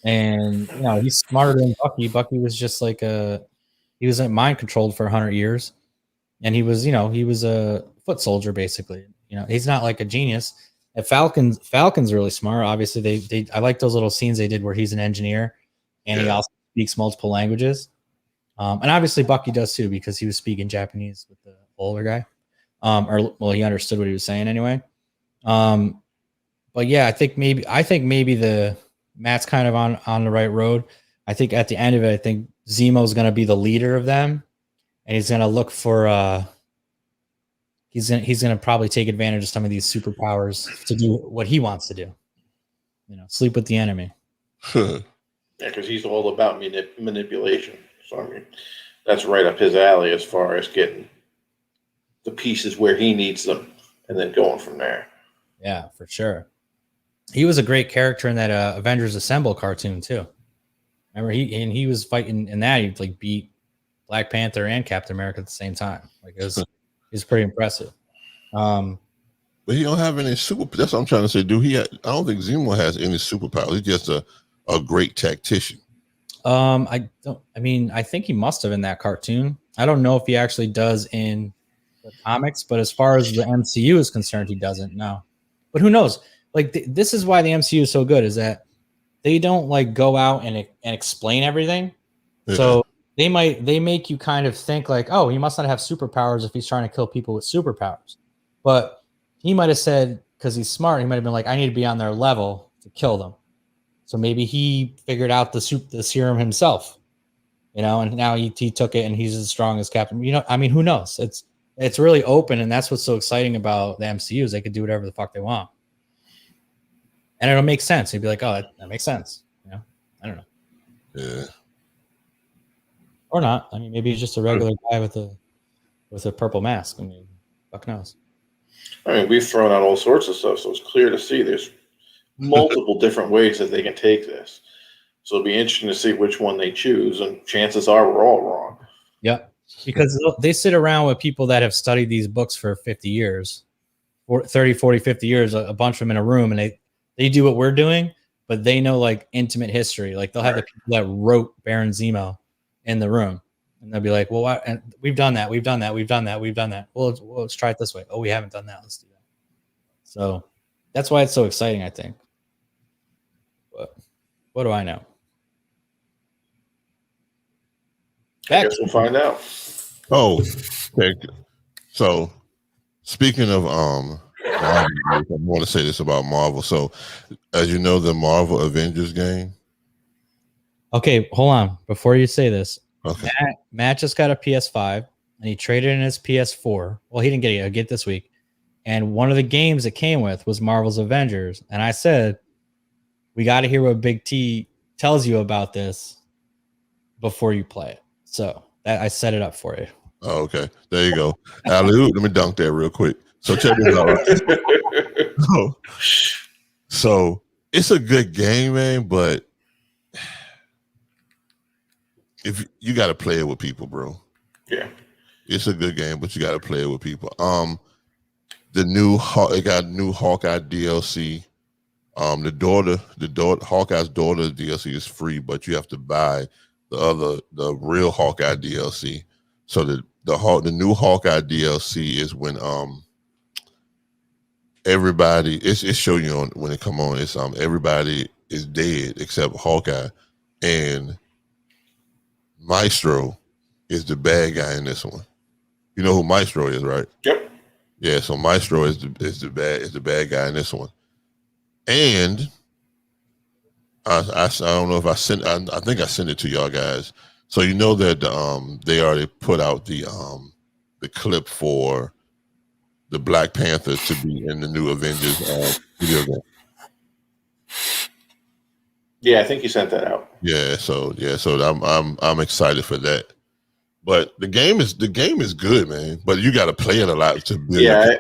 And he's smarter than Bucky. Bucky was just he was mind controlled for 100 years. And he was a foot soldier basically. He's not like a genius. And Falcon's really smart. Obviously, I like those little scenes they did where he's an engineer and he also speaks multiple languages. And obviously Bucky does too because he was speaking Japanese with the older guy. He understood what he was saying anyway. But yeah, I think maybe Matt's kind of on the right road. I think at the end of it, I think Zemo's going to be the leader of them. And he's going to look for he's going to probably take advantage of some of these superpowers to do what he wants to do. Sleep with the enemy. Yeah, because he's all about manipulation. So I mean, that's right up his alley as far as getting the pieces where he needs them and then going from there. Yeah, for sure. He was a great character in that Avengers Assemble cartoon too. Remember he was fighting in that. He beat Black Panther and Captain America at the same time. It was pretty impressive. But he don't have any super. That's what I'm trying to say. I don't think Zemo has any superpowers. He's just a great tactician. I think he must have in that cartoon. I don't know if he actually does in the comics, but as far as the MCU is concerned, he doesn't. No, but who knows? This is why the MCU is so good, is that they don't go out and explain everything. Yeah. So they make you kind of think oh, he must not have superpowers if he's trying to kill people with superpowers. But he might have said, because he's smart, he might have been I need to be on their level to kill them. So maybe he figured out the serum himself, and now he took it and he's as strong as Captain. Who knows? It's really open, and that's what's so exciting about the MCU is they could do whatever the fuck they want. And it'll make sense. He'd be like, oh, that makes sense. I don't know. Yeah. Or not. Maybe he's just a regular guy with a purple mask. Fuck knows. We've thrown out all sorts of stuff, so it's clear to see there's multiple different ways that they can take this. So it'll be interesting to see which one they choose, and chances are we're all wrong. Yeah, because they sit around with people that have studied these books for 50 years, 30, 40, 50 years, a bunch of them in a room, and they do what we're doing, but they know like intimate history. Like they'll have the people that wrote Baron Zemo in the room, and they'll be like, well, why? And we've done that. We've done that. We've done that. We've done that. Well, let's try it this way. Oh, we haven't done that. Let's do that. So that's why it's so exciting, I think. But what do I know? I guess we'll find out. Oh, okay. So speaking of Marvel, I want to say this about Marvel. So as you know, the Marvel Avengers game. Okay, hold on. Before you say this, Okay. Matt just got a PS5 and he traded in his PS4. Well, he didn't get it. I'll get this week. And one of the games it came with was Marvel's Avengers. And I said, we got to hear what Big T tells you about this before you play it. So I set it up for you. Oh, okay. There you go. Alley-oop. Let me dunk that real quick. So check this out. So it's a good game, man, but if you got to play it with people, bro. Yeah. It's a good game, but you got to play it with people. It got new Hawkeye DLC. Hawkeye's daughter DLC is free, but you have to buy the real Hawkeye DLC. So the new Hawkeye DLC is when everybody it's showing you on when it come on. It's everybody is dead except Hawkeye, and Maestro is the bad guy in this one. You know who Maestro is, right? Yep. Yeah. So Maestro is the bad guy in this one, and I don't know if I sent. I think I sent it to y'all guys. So you know that they already put out the clip for the Black Panther to be in the new Avengers video game. Yeah, I think you sent that out. Yeah, so I'm excited for that. But the game is good, man. But you got to play it a lot to build. Yeah,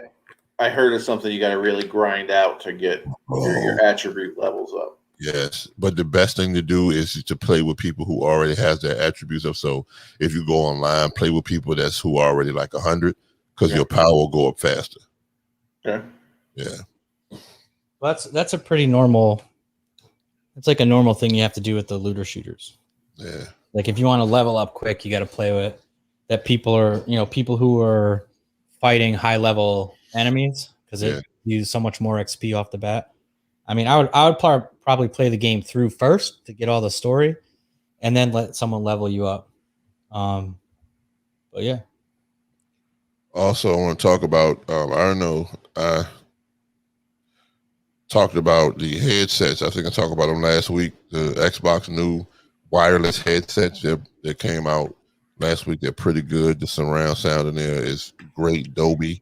I heard of something you got to really grind out to get your attribute levels up. Yes, but the best thing to do is to play with people who already has their attributes up. So if you go online, play with people who are already like 100, because your power will go up faster. Yeah. Yeah. That's a pretty normal. It's like a normal thing you have to do with the looter shooters. Yeah. Like if you want to level up quick, you got to play with that. People who are fighting high level enemies because it use so much more XP off the bat. I mean, I would probably play the game through first to get all the story, and then let someone level you up. But yeah. Also, I want to talk about. I don't know. I talked about the headsets. I think I talked about them last week. The Xbox new wireless headsets that came out last week. They're pretty good. The surround sound in there is great. Dolby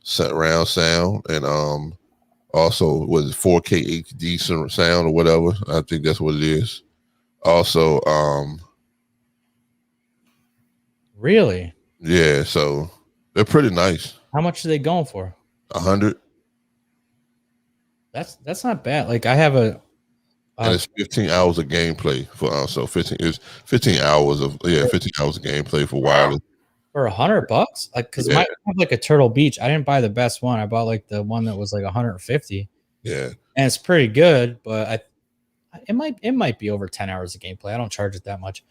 surround sound, and also was 4K HD sound or whatever. I think that's what it is. Also, really, yeah. So they're pretty nice. How much are they going for? 100. That's not bad. Like I have a. And it's 15 hours of gameplay for so 15 hours of 15 hours of gameplay for wireless. For $100, like because mine have like a Turtle Beach. I didn't buy the best one. I bought like the one that was like 150. Yeah, and it's pretty good, but it might be over 10 hours of gameplay. I don't charge it that much,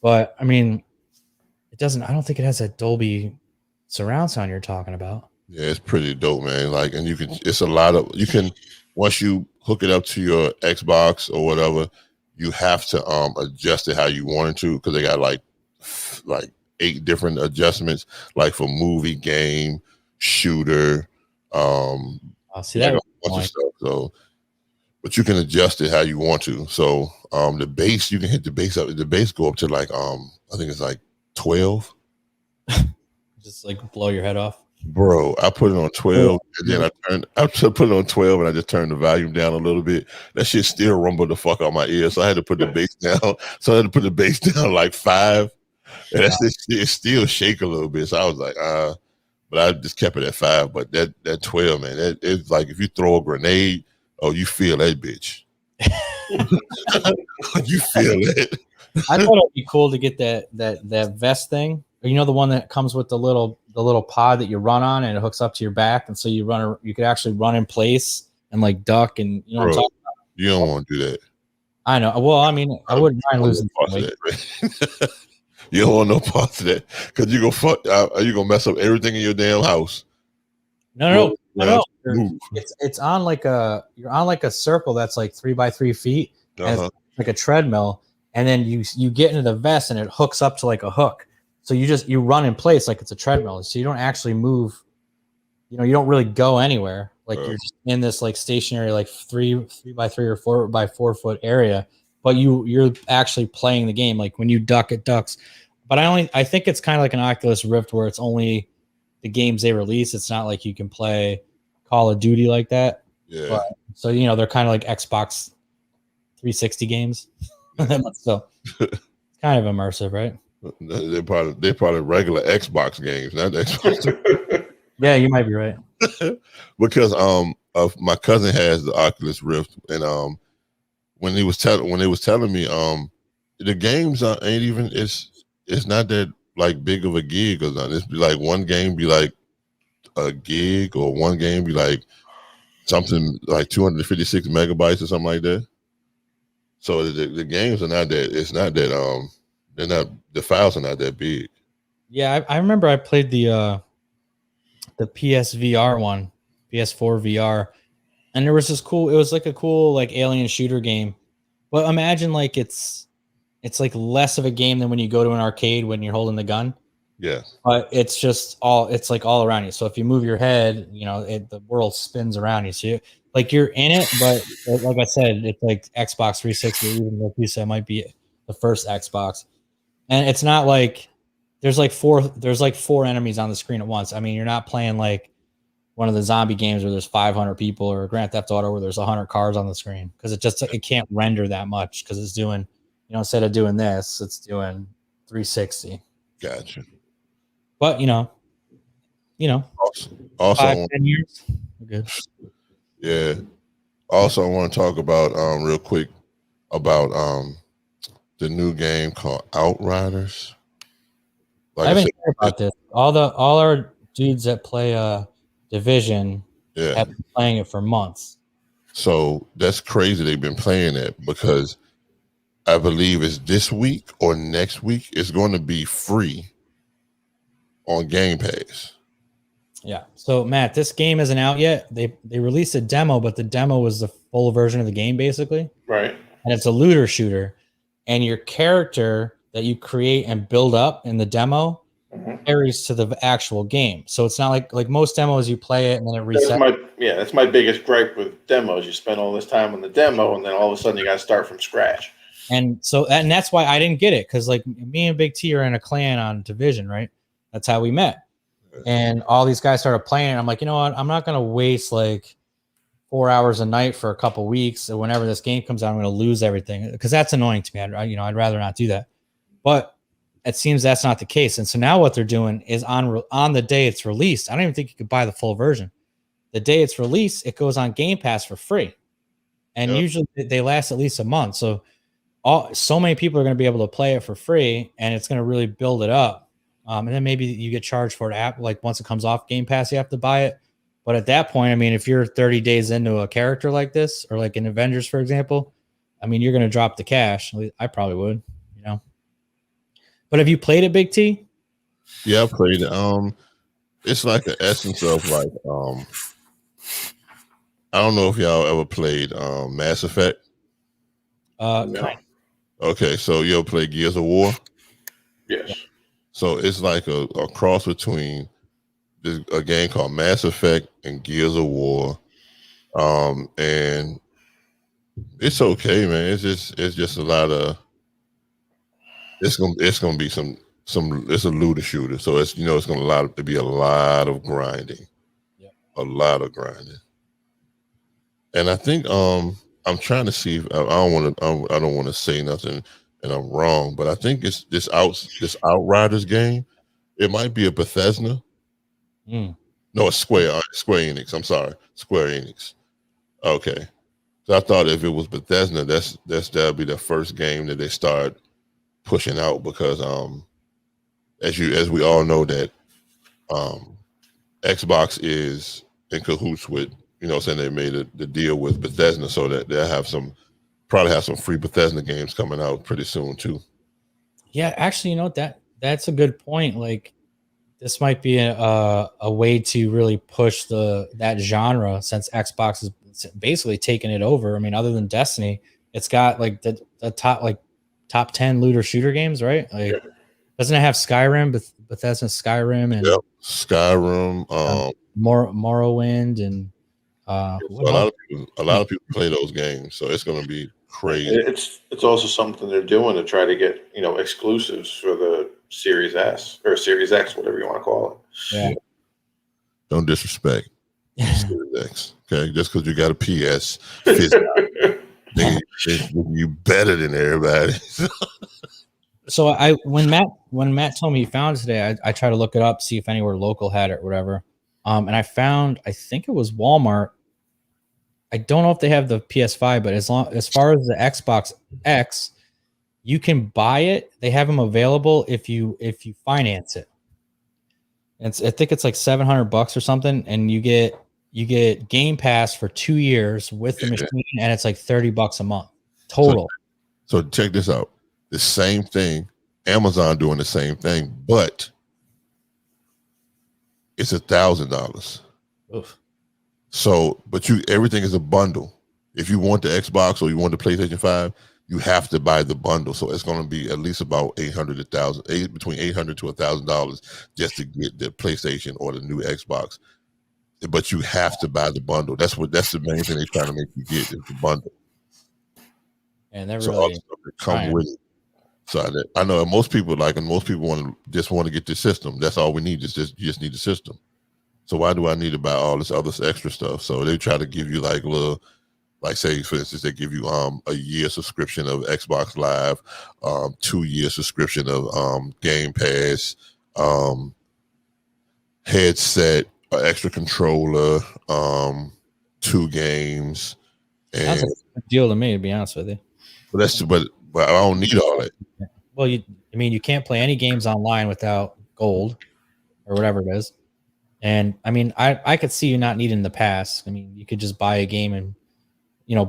but I mean, it doesn't. I don't think it has that Dolby surround sound you're talking about. Yeah, it's pretty dope, man. Like, and it's a lot of once you hook it up to your Xbox or whatever, you have to adjust it how you want it to, because they got like 8 different adjustments, like for movie, game, shooter, see that a bunch of stuff. So, but you can adjust it how you want to. So the bass, you can hit the bass up. The bass go up to like I think it's like 12. Just like blow your head off. Bro, I put it on 12, and then I put it on 12, and I just turned the volume down a little bit. That shit still rumbled the fuck out my ear, so I had to put the bass down. So I had to put the bass down like 5, and it still shake a little bit. So I was like, but I just kept it at 5. But that 12, man, it's like if you throw a grenade, you feel that bitch. You feel it. I thought it'd be cool to get that vest thing. You know, the one that comes with the little the little pod that you run on, and it hooks up to your back, and so you could actually run in place and like duck, and you know what I'm Bro, talking about? you don't want to do that. I know. Well, I mean, I wouldn't mind losing some weight. That, you don't want no parts of that because you go fuck. You gonna mess up everything in your damn house. No. It's on like you're on like a circle that's like 3 by 3 feet, and it's like a treadmill, and then you get into the vest, and it hooks up to like a hook. So you run in place like it's a treadmill. So you don't actually move. You know, you don't really go anywhere. Like you're just in this like stationary like 3 by 3 or 4 by 4 foot area, but you're actually playing the game. Like when you duck, it ducks. But I think it's kind of like an Oculus Rift where it's only the games they release. It's not like you can play Call of Duty like that. Yeah. But, so you know they're kind of like Xbox 360 games. So it's kind of immersive, right? They're probably regular Xbox games, not Xbox. Yeah, you might be right. Because of my cousin has the Oculus Rift, and when they was telling me the games ain't even it's not that like big of a gig or nothing. It's like one game be like a gig, or one game be like something like 256 megabytes or something like that. So the games are not that. It's not that they're not, the files are not that big. Yeah, I remember I played the PSVR one, PS4 VR, and there was this cool. It was like a cool like alien shooter game. But imagine like it's like less of a game than when you go to an arcade when you're holding the gun. Yeah. But it's like all around you. So if you move your head, you know, the world spins around you. So you're in it, but like I said, it's like Xbox 360, even like you said, might be the first Xbox. And it's not like there's like four enemies on the screen at once. I mean, you're not playing like one of the zombie games where there's 500 people, or Grand Theft Auto where there's 100 cars on the screen, because it can't render that much, because it's doing, you know, instead of doing this, it's doing 360. Gotcha. But you know, also 5-10 years, we're good. Yeah. Also, I want to talk about real quick about the new game called Outriders. Like I've been hearing about this. All our dudes that play Division have been playing it for months. So that's crazy. They've been playing it because I believe it's this week or next week. It's going to be free on Game Pass. Yeah. So Matt, this game isn't out yet. They released a demo, but the demo was the full version of the game basically. Right. And it's a looter shooter, and your character that you create and build up in the demo carries to the actual game. So it's not like most demos, you play it and then it resets. That's my biggest gripe with demos. You spend all this time on the demo, and then all of a sudden you got to start from scratch. And that's why I didn't get it, because like me and Big T are in a clan on Division, right? That's how we met. And all these guys started playing, and I'm like, you know what? I'm not going to waste like 4 hours a night for a couple weeks. So whenever this game comes out, I'm going to lose everything, because that's annoying to me. I'd rather not do that. But it seems that's not the case. And so now what they're doing is on the day it's released, I don't even think you could buy the full version. The day it's released, it goes on Game Pass for free. And usually they last at least a month. So so many people are going to be able to play it for free, and it's going to really build it up. And then maybe you get charged for it like once it comes off Game Pass, you have to buy it. But at that point, I mean, if you're 30 days into a character like this, or like in Avengers, for example, I mean, you're going to drop the cash. I probably would, you know. But have you played it, Big T? Yeah, I played it. It's like the essence of like I don't know if y'all ever played Mass Effect. No. Okay, so you ever played Gears of War? Yes. So it's like a cross between a game called Mass Effect and Gears of War. And it's okay, man. It's just a lot of it's gonna be some it's a looter shooter. So it's it's gonna be a lot of grinding. Yep. A lot of grinding. And I think I'm trying to see if I don't want to say nothing and I'm wrong, but I think it's this Outriders game. It might be a Bethesda. No, it's Square Enix. I'm sorry, Square Enix. Okay, so I thought if it was Bethesda, that'll be the first game that they start pushing out, because as we all know that Xbox is in cahoots with, saying they made the deal with Bethesda, so that they'll probably have some free Bethesda games coming out pretty soon too. Yeah, actually, that's a good point. Like, this might be a way to really push that genre, since Xbox is basically taking it over. I mean, other than Destiny, it's got like the top 10 looter shooter games, right? Like, doesn't it have Skyrim, Bethesda Skyrim, and Skyrim, Morrowind, and so a lot of people play those games, so it's going to be crazy. It's also something they're doing to try to get exclusives for the Series S or Series X, whatever you want to call it. Yeah. Don't disrespect Series X, okay? Just because you got a PS, you better than everybody. So when Matt told me he found it today, I tried to look it up, see if anywhere local had it or whatever. And I think it was Walmart. I don't know if they have the PS5, but as far as the Xbox X, you can buy it. They have them available if you finance it. I think it's like $700 or something, and you get Game Pass for 2 years with the machine, and it's like $30 a month total. So check this out. The same thing, Amazon doing the same thing, but it's $1,000. So, but everything is a bundle. If you want the Xbox or you want the PlayStation 5, you have to buy the bundle. So it's going to be at least about between $800 to $1,000 just to get the PlayStation or the new Xbox. But you have to buy the bundle. That's the main thing they're trying to make you get, is the bundle. And they're so really all the stuff that come with it. So I know most people want to get the system. That's all we need. You just need the system. So why do I need to buy all this other extra stuff? So they try to give you like little, like say for instance, they give you a year subscription of Xbox Live, 2-year subscription of Game Pass, headset, extra controller, 2 games. And that's a good deal to me, to be honest with you. But I don't need all that. Well, you can't play any games online without gold or whatever it is. And I mean, I could see you not needing the pass. I mean, you could just buy a game and,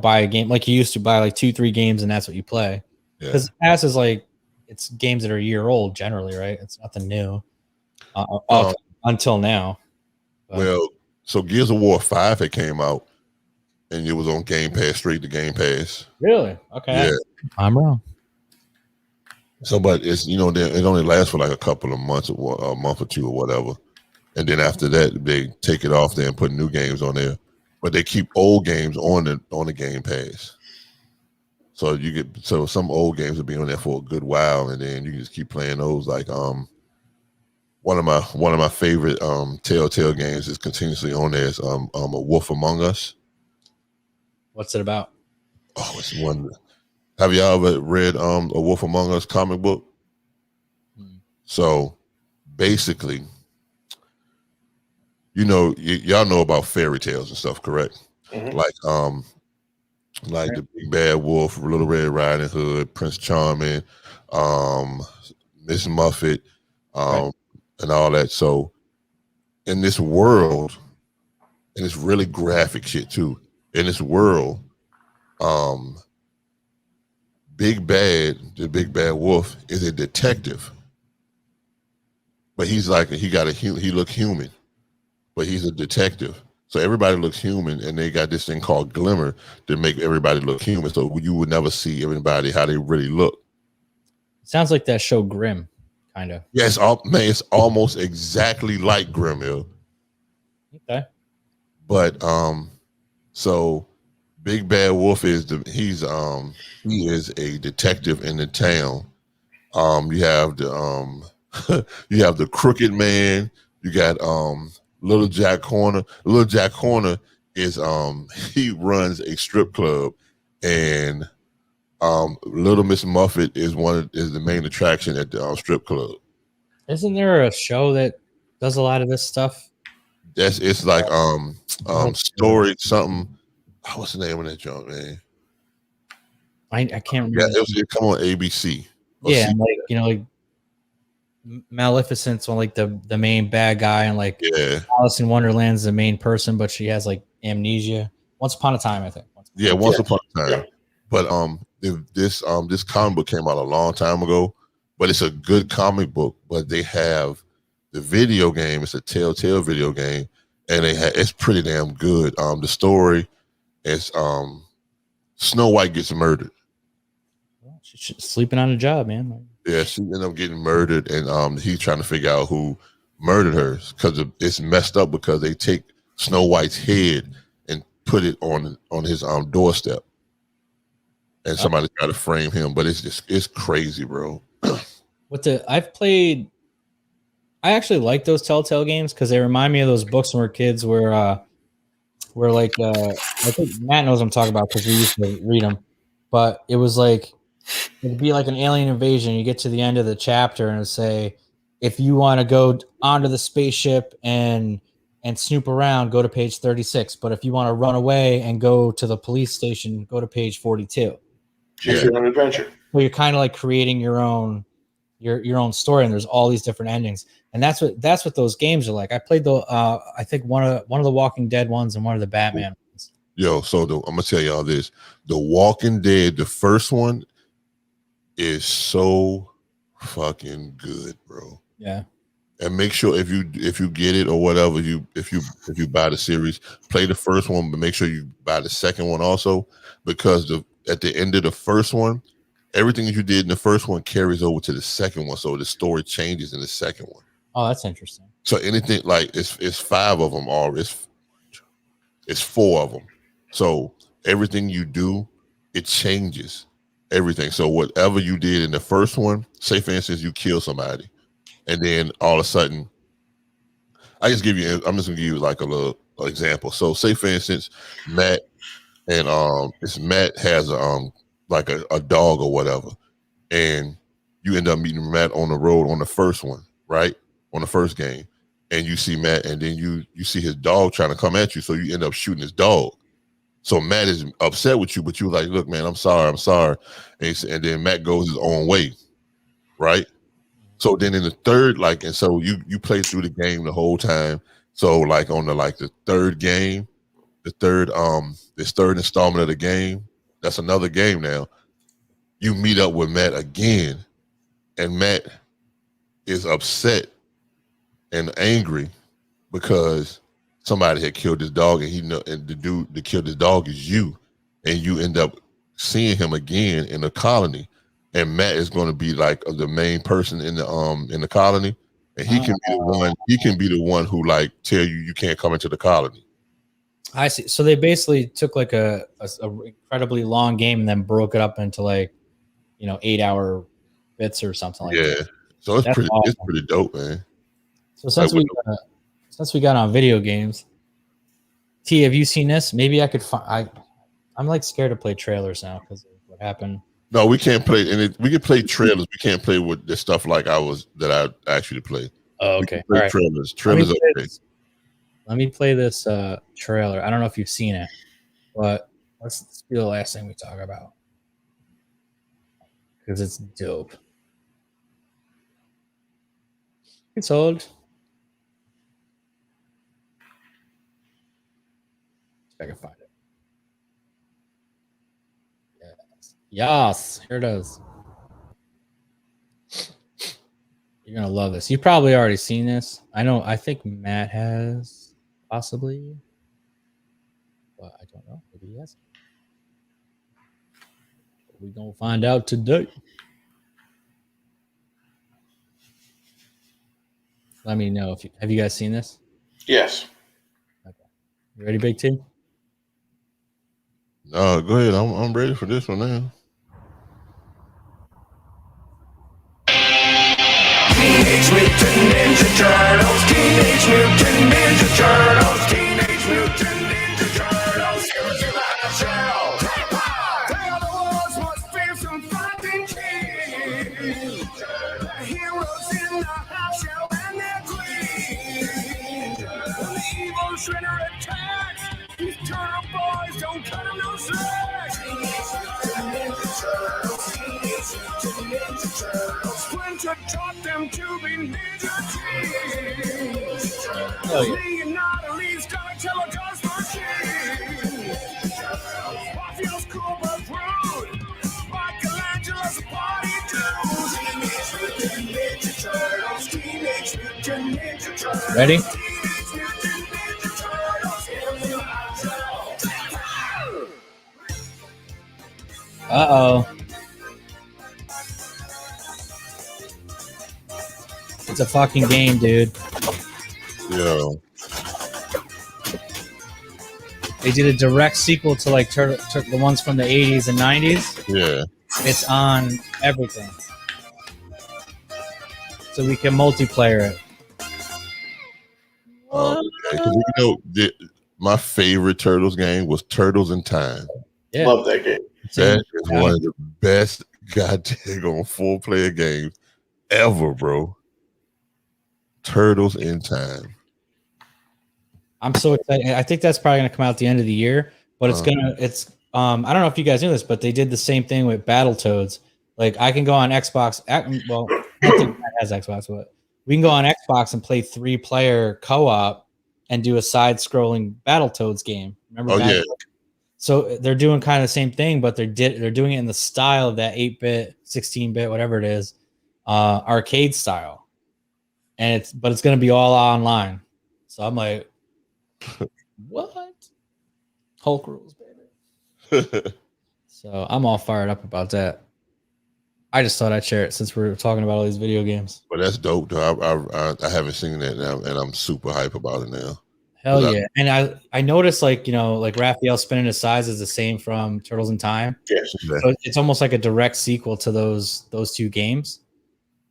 buy a game like you used to buy like 2-3 games and that's what you play. Because the pass is like, it's games that are a year old generally, right? It's nothing new until now. But. Well, so Gears of War 5 had came out and it was on Game Pass, straight to Game Pass. Really? Okay. Yeah. I'm wrong. So, but it's, it only lasts for like a couple of months or a month or two or whatever. And then after that, they take it off there and put new games on there. But they keep old games on the Game Pass. So some old games will be on there for a good while, and then you can just keep playing those. Like one of my favorite Telltale games is continuously on there. Is A Wolf Among Us. What's it about? Oh, it's one. Have y'all ever read A Wolf Among Us comic book? So basically, y'all know about fairy tales and stuff, correct? Mm-hmm. Like the Big Bad Wolf, Little Red Riding Hood, Prince Charming, Miss Muffet, and all that. So in this world, and it's really graphic shit too, in this world, the Big Bad Wolf is a detective. But he's like, he look human, but he's a detective. So everybody looks human, and they got this thing called glimmer to make everybody look human. So you would never see everybody how they really look. Sounds like that show Grimm, kind of. Yeah, it's almost exactly like Grimm. Okay. But so Big Bad Wolf he is a detective in the town. You have the Crooked Man. You got Little Jack Horner. Little Jack Horner is he runs a strip club, and Little Miss Muffet is the main attraction at the strip club. Isn't there a show that does a lot of this stuff? It's like story something. Oh, what's the name of that joint, man? I can't remember. Yeah, it come on ABC. Yeah, like Maleficent's one, like the main bad guy, and like Yeah, Alice in Wonderland's the main person, but she has like amnesia. Once Upon a Time, I think. Once upon a time. Yeah. But this comic book came out a long time ago, but it's a good comic book. But they have the video game. It's a Telltale video game, and it's pretty damn good. The story is Snow White gets murdered. She's sleeping on a job, man. Yeah, she ended up getting murdered, and he's trying to figure out who murdered her because it's messed up because they take Snow White's head and put it on his doorstep, and somebody tried to frame him. But it's crazy, bro. I actually like those Telltale games because they remind me of those books when we were kids, where like I think Matt knows what I'm talking about because we used to read them. But it was like it'd be like an alien invasion. You get to the end of the chapter and it'd say, if you want to go onto the spaceship and snoop around, go to page 36. But if you want to run away and go to the police station, go to page 42. Choose your own adventure. So you're kind of like creating your own story, and there's all these different endings. And that's what those games are like. I played I think one of the Walking Dead ones and one of the Batman ones. Yo, so I'm gonna tell y'all this: The Walking Dead, the first one, is so fucking good, bro. Yeah. And make sure if you get it or whatever, if you buy the series, play the first one, but make sure you buy the second one also, because at the end of the first one, everything that you did in the first one carries over to the second one, so the story changes in the second one. Oh, that's interesting. So anything like it's 5 of them, or it's 4 of them. So everything you do, it changes everything. So whatever you did in the first one, say for instance you kill somebody, and then all of a sudden, I'm just gonna give you like a little example. So say for instance, Matt has like a dog or whatever, and you end up meeting Matt on the road on the first one, right? On the first game, and you see Matt, and then you see his dog trying to come at you, so you end up shooting his dog. So Matt is upset with you, but you're like, look, man, I'm sorry. And then Matt goes his own way, right? So then in the third, and so you play through the game the whole time. So like on the third game, this third installment of the game, that's another game now. You meet up with Matt again, and Matt is upset and angry because somebody had killed his dog, and the dude that killed his dog is you, and you end up seeing him again in the colony, and Matt is going to be like the main person in the colony, and he can be the one who like tell you can't come into the colony. I see. So they basically took like a incredibly long game and then broke it up into 8-hour bits or something like that. So it's That's pretty awesome. It's pretty dope, man. So since we got on video games, T, have you seen this? Maybe I could find. I'm like scared to play trailers now because of what happened. No, we can't play, and we can play trailers. We can't play with the stuff like I actually play. Oh, okay. All right. Trailers. Okay. Let me play this trailer. I don't know if you've seen it, but let's be the last thing we talk about because it's dope. It's old. If I can find it. Yes, here it is. You're gonna love this. You've probably already seen this. I think Matt has, possibly, but I don't know. Maybe he hasn't. We're gonna find out today. Let me know if have you guys seen this? Yes. Okay. You ready, Big T? No, go ahead. I'm ready for this one now. Teenage Mutant Ninja Turtles, Teenage Mutant Ninja Turtles, Teenage Mutant Ninja Turtles, heroes in the half shell. They are the world's most fearsome fighting king. The heroes in the half shell and their queen. When the evil Shredder attacks, these turtle boys don't cut him no slack. Teenage Mutant Ninja Turtles, Teenage Mutant Ninja Turtles, Nature taught them to be ninja kings. Oh, yeah. Leonardo leaves Donatello does for king. Raphael's cool but rude. Michelangelo's a party dude. Teenage Mutant Ninja Turtles. Teenage Mutant Ninja Turtles. Ready? Teenage Mutant Ninja Turtles. In the Uh-oh. It's a fucking game, dude. Yo, They did a direct sequel to like the ones from the 80s and 90s. yeah. It's on everything. So we can multiplayer it. Okay. 'Cause, you know, my favorite Turtles game was Turtles in Time. Yeah. Love that game. That is one of the best goddamn 4-player games ever, bro. Turtles in Time. I'm so excited. I think that's probably going to come out at the end of the year, but it's I don't know if you guys knew this, but they did the same thing with Battletoads. Like I can go on Xbox. Well, I don't think that has Xbox, but we can go on Xbox and play 3-player co-op and do a side-scrolling Battletoads game. Remember? Oh, yeah. So they're doing kind of the same thing, but they're doing it in the style of that 8-bit, 16-bit, whatever it is, arcade style, and it's going to be all online. So I'm like, what? Hulk rules, baby. So I'm all fired up about that. I just thought I'd share it since we're talking about all these video games. But that's dope, though. I haven't seen that now, and I'm super hype about it now. Hell yeah. And I noticed like Raphael spinning his size is the same from Turtles in Time. Yes. So it's almost like a direct sequel to those two games,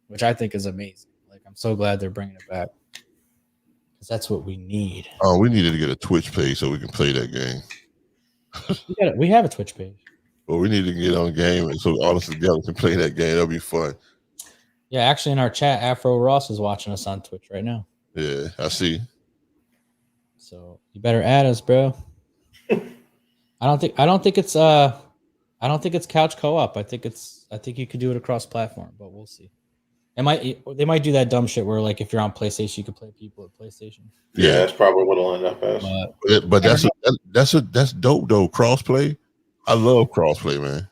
which I think is amazing. Like I'm so glad they're bringing it back because that's what we need. Oh, we needed to get a Twitch page so we can play that game. We have a Twitch page. Well, we need to get on game and so all of us together can play that game. That'll be fun. Yeah, actually in our chat, Afro Ross is watching us on Twitch right now. Yeah, I see. So you better add us, bro. I don't think it's couch co-op. I think you could do it across platform, but we'll see. They might do that dumb shit where like if you're on PlayStation, you can play people at PlayStation. Yeah, that's probably what it'll end up as. But that's dope though. Crossplay. I love crossplay, man.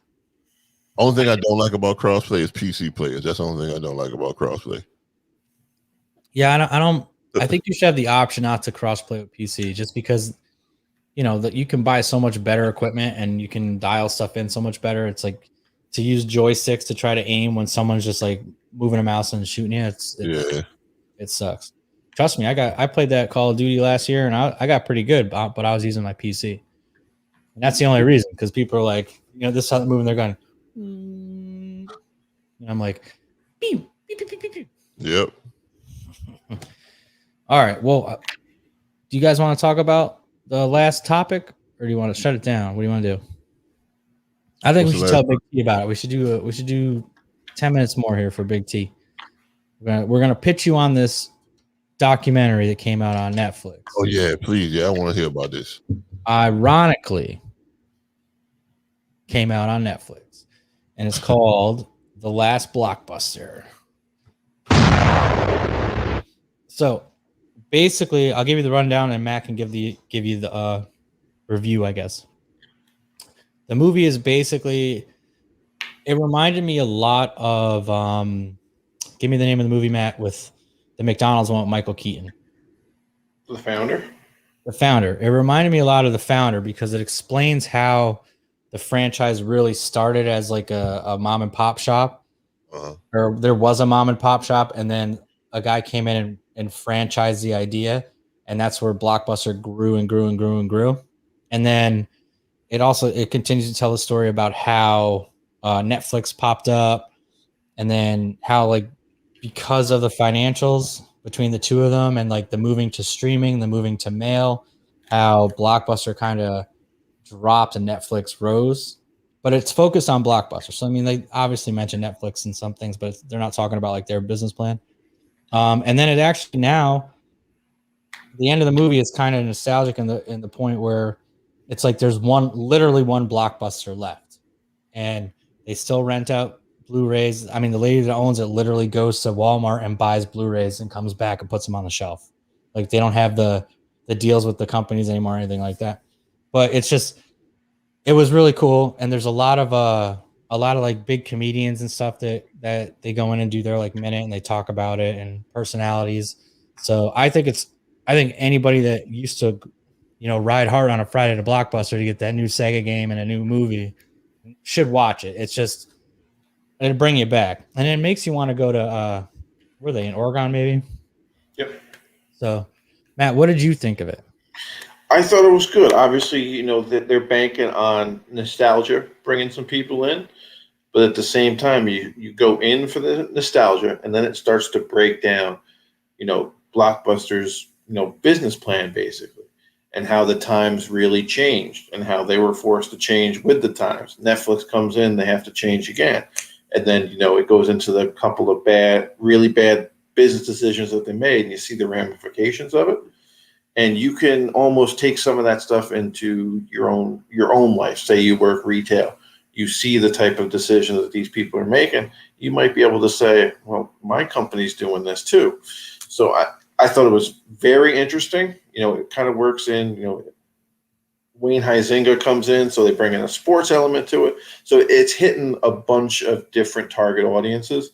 Only thing I don't like about crossplay is PC players. That's the only thing I don't like about crossplay. Yeah, I don't. I think you should have the option not to crossplay with PC, just because that you can buy so much better equipment and you can dial stuff in so much better. It's like to use joysticks to try to aim when someone's just like moving a mouse and shooting you. It sucks. Trust me, I played that Call of Duty last year and I got pretty good, but I was using my PC, and that's the only reason because people are like, this is how they're moving. They're going, and I'm like, pew, pew, pew, pew, pew, pew. Yep. All right. Well, do you guys want to talk about the last topic, or do you want to shut it down? What do you want to do? I think we should tell Big T about it. We should do 10 minutes more here for Big T. We're gonna pitch you on this documentary that came out on Netflix. Oh yeah, please. Yeah, I want to hear about this. Ironically, came out on Netflix, and it's called The Last Blockbuster. So basically, I'll give you the rundown, and Matt can give you the review, I guess. The movie is basically, it reminded me a lot of, give me the name of the movie, Matt, with the McDonald's one with Michael Keaton. The Founder? The Founder. It reminded me a lot of The Founder because it explains how the franchise really started as like a mom and pop shop. Or there was a mom and pop shop, and then a guy came in and franchised the idea, and that's where Blockbuster grew and grew and grew and grew. And then it continues to tell the story about how Netflix popped up, and then how like because of the financials between the two of them, and like the moving to streaming, the moving to mail, how Blockbuster kind of dropped and Netflix rose. But it's focused on Blockbuster. So I mean, they obviously mention Netflix in some things, but they're not talking about like their business plan. And then it actually now, the end of the movie is kind of nostalgic in the point where it's like there's literally one Blockbuster left, and they still rent out Blu-rays. I mean, the lady that owns it literally goes to Walmart and buys Blu-rays and comes back and puts them on the shelf. Like they don't have the deals with the companies anymore or anything like that. But it's just, it was really cool. And there's a lot of like big comedians and stuff that they go in and do their like minute and they talk about it and personalities. So I think anybody that used to, ride hard on a Friday to Blockbuster to get that new Sega game and a new movie should watch it. It's just, it'll bring you back. And it makes you want to go to, were they in Oregon maybe? Yep. So Matt, what did you think of it? I thought it was good. Obviously, that they're banking on nostalgia, bringing some people in. But at the same time, you go in for the nostalgia, and then it starts to break down, Blockbuster's, business plan, basically, and how the times really changed and how they were forced to change with the times. Netflix comes in, they have to change again. And then, it goes into the couple of really bad business decisions that they made, and you see the ramifications of it. And you can almost take some of that stuff into your own life. Say you work retail, you see the type of decisions that these people are making. You might be able to say, well, my company's doing this too. So I thought it was very interesting. It kind of works in, Wayne Huizinga comes in, so they bring in a sports element to it. So it's hitting a bunch of different target audiences.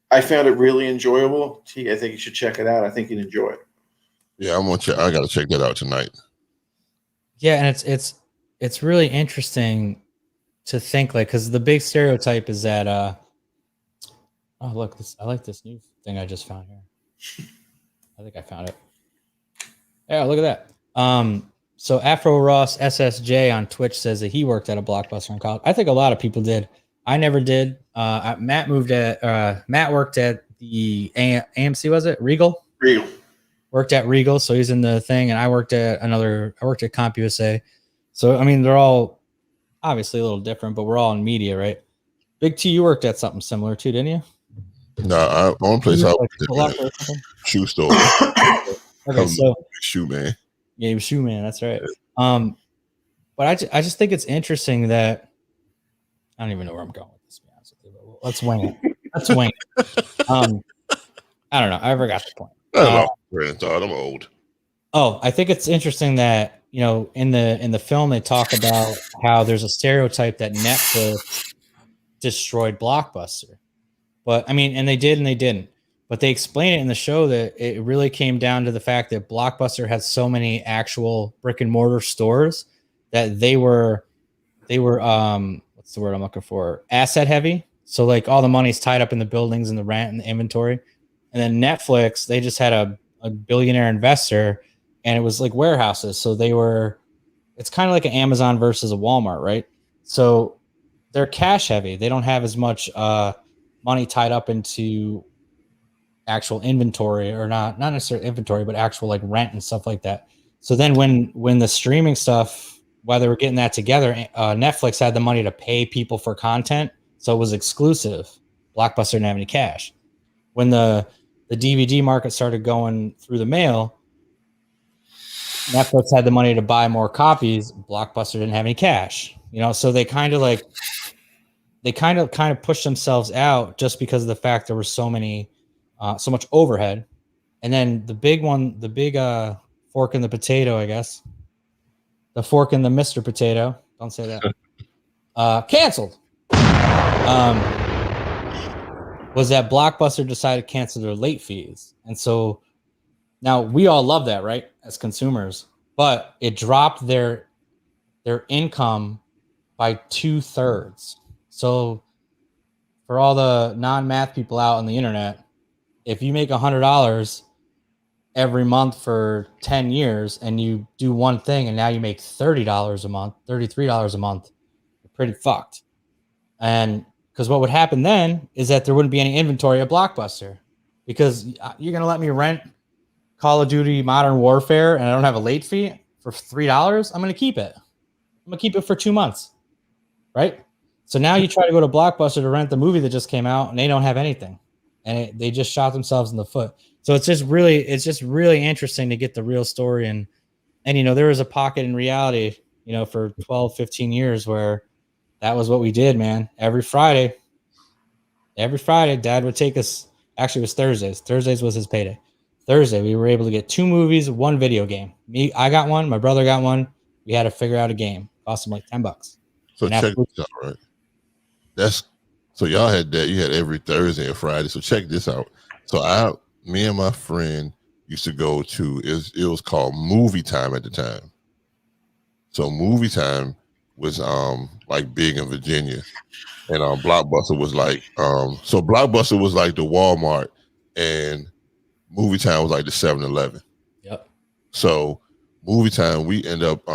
I found it really enjoyable. T, I think you should check it out. I think you'd enjoy it. Yeah, I got to check that out tonight. Yeah, and it's really interesting to think, like, because the big stereotype is that oh look, I like this new thing I just found here. I think I found it. Yeah, look at that. So Afro Ross SSJ on Twitch says that he worked at a Blockbuster in college. I think a lot of people did. I never did. Matt worked at the AMC, was it Regal? Regal. Worked at Regal, so he's in the thing, and I worked at CompUSA. So I mean, they're all obviously a little different, but we're all in media, right? Big T, you worked at something similar too, didn't you? No, one place I worked at, shoe store. Okay, so shoe man. Yeah, he was shoe man. That's right. But I just think it's interesting that I don't even know where I'm going with this. To be honest with you, but let's wing it. Let's wing it. I don't know. I forgot the point. I thought I'm old. Oh, I think it's interesting that in the film they talk about how there's a stereotype that Netflix destroyed Blockbuster, but I mean, and they did and they didn't. But they explain it in the show that it really came down to the fact that Blockbuster had so many actual brick and mortar stores that they were what's the word I'm looking for? Asset heavy. So like all the money's tied up in the buildings and the rent and the inventory. And then Netflix, they just had a billionaire investor and it was like warehouses. So it's kind of like an Amazon versus a Walmart, right? So they're cash heavy. They don't have as much money tied up into actual inventory, or not necessarily inventory, but actual like rent and stuff like that. So then when the streaming stuff, while they were getting that together, Netflix had the money to pay people for content. So it was exclusive. Blockbuster didn't have any cash. When the DVD market started going through the mail, Netflix had the money to buy more copies. Blockbuster didn't have any cash. So they kind of pushed themselves out just because of the fact there were so much overhead. And then the big fork in the potato, I guess. The fork in the Mr. Potato. Don't say that. Canceled. Was that Blockbuster decided to cancel their late fees. And so now we all love that, right? As consumers, but it dropped their income by 2/3. So for all the non-math people out on the internet, if you make $100 every month for 10 years and you do one thing and now you make $30 a month, $33 a month, you're pretty fucked. And because what would happen then is that there wouldn't be any inventory at Blockbuster, because you're going to let me rent Call of Duty Modern Warfare and I don't have a late fee for $3. I'm going to keep it. I'm going to keep it for 2 months. Right? So now you try to go to Blockbuster to rent the movie that just came out and they don't have anything. And they just shot themselves in the foot. So it's just really interesting to get the real story. And there was a pocket in reality, for 12, 15 years where that was what we did, man. Every Friday, Every Friday, Dad would take us. Actually, it was Thursdays. Thursdays was his payday. Thursday, we were able to get 2 movies, 1 video game. I got one. My brother got one. We had to figure out a game. Cost him like $10. So And check after- this out, right? That's so y'all had that. You had every Thursday and Friday. So check this out. So me and my friend used to go to it was called Movie Time at the time. So Movie Time was like big in Virginia, and Blockbuster was like so Blockbuster was like the Walmart, and Movie Time was like the 7-Eleven. Yep. So Movie Time, we end up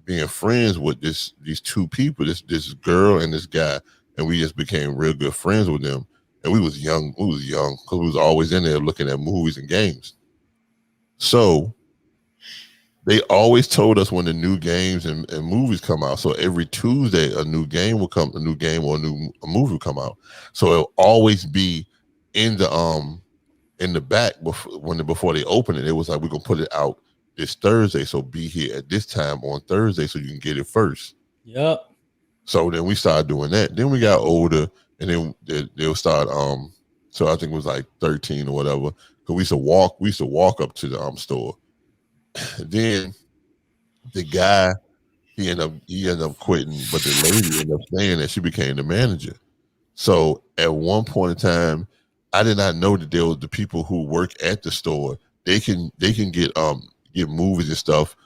being friends with these 2 people, this girl and this guy, and we just became real good friends with them. And we was young because we was always in there looking at movies and games. So they always told us when the new games and movies come out. So every Tuesday a new game or a movie will come out. So it'll always be in the back before they open it. It was like, we're gonna put it out this Thursday, so be here at this time on Thursday so you can get it first. Yep. So then we started doing that. Then we got older, and then they'll start. So I think it was like 13 or whatever. Because we used to walk up to the store. Then the guy he ended up quitting, but the lady ended up staying, and she became the manager. So at one point in time, I did not know that there was the people who work at the store. They can get movies and stuff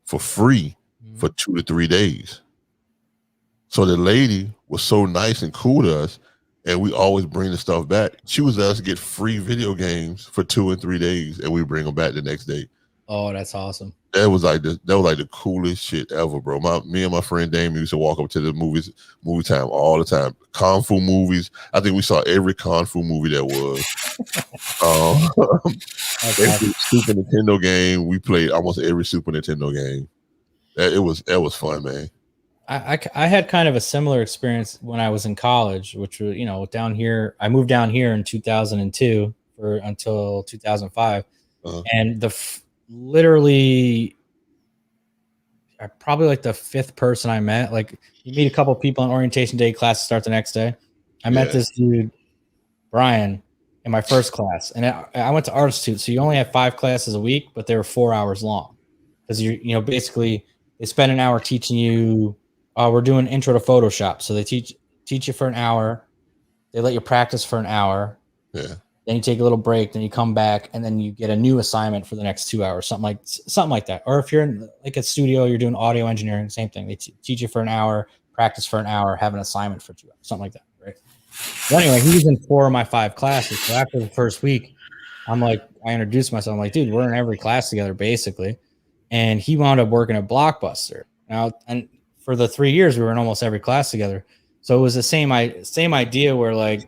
for free for 2 to 3 days. So the lady was so nice and cool to us, and we always bring the stuff back. She was let us get free video games for 2 and 3 days, and we bring them back the next day. Oh, that's awesome. That was like the coolest shit ever, bro. Me and my friend Damien used to walk up to the movie time all the time. Kung Fu movies. I think we saw every Kung Fu movie that was. Every Super Nintendo game. We played almost every Super Nintendo game. That was fun, man. I had kind of a similar experience when I was in college, which was, down here. I moved down here in 2002 until 2005, and literally, probably like the 5th person I met. Like, you meet a couple people on orientation day, class starts the next day. I met this dude, Brian, in my first class, and I went to art institute, so you only have 5 classes a week, but they were 4 hours long because basically they spend an hour teaching you. We're doing intro to Photoshop, so they teach you for an hour. They let you practice for an hour. Yeah. Then you take a little break, then you come back, and then you get a new assignment for the next 2 hours, something like that. Or if you're in like a studio, you're doing audio engineering, same thing. They teach you for an hour, practice for an hour, have an assignment for 2 hours, something like that, right? But anyway, he was in 4 of my 5 classes. So after the first week, I introduced myself. I'm like, dude, we're in every class together, basically. And he wound up working at Blockbuster. Now, and for the 3 years, we were in almost every class together. So it was the same idea where like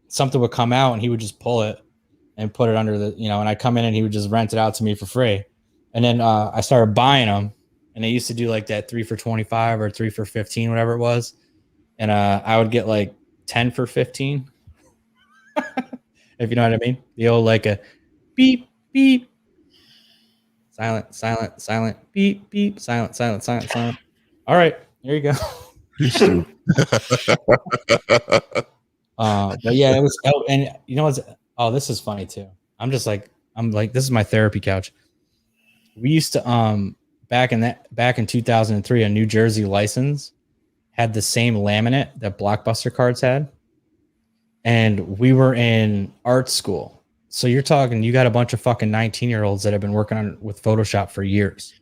something would come out and he would just pull it and put it under and I'd come in and he would just rent it out to me for free. And then I started buying them, and they used to do like that 3 for $25 or 3 for $15, whatever it was. And I would get like 10 for $15. If you know what I mean. The old like a beep, beep, silent, silent, silent, beep, beep, silent, silent, silent, silent. All right, here you go. But yeah, it was. Oh, and you know what's? Oh, this is funny too. I'm like, this is my therapy couch. We used to back in 2003, a New Jersey license had the same laminate that Blockbuster cards had, and we were in art school. So you're talking, you got a bunch of fucking 19-year-olds that have been working with Photoshop for years.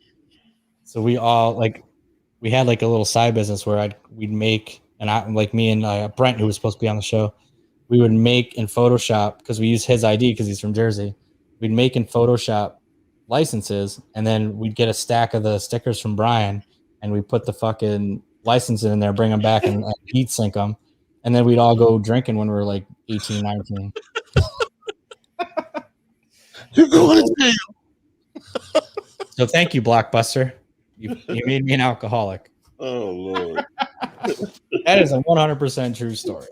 So we had like a little side business where we'd make, and me and Brent, who was supposed to be on the show, we would make in Photoshop, because we use his ID because he's from Jersey. We'd make in Photoshop licenses, and then we'd get a stack of the stickers from Brian, and we put the fucking licenses in there, bring them back, and heat sync them, and then we'd all go drinking when we were like 18, 19. You're going to jail. So thank you, Blockbuster. You made me an alcoholic. Oh Lord. That is a 100% true story.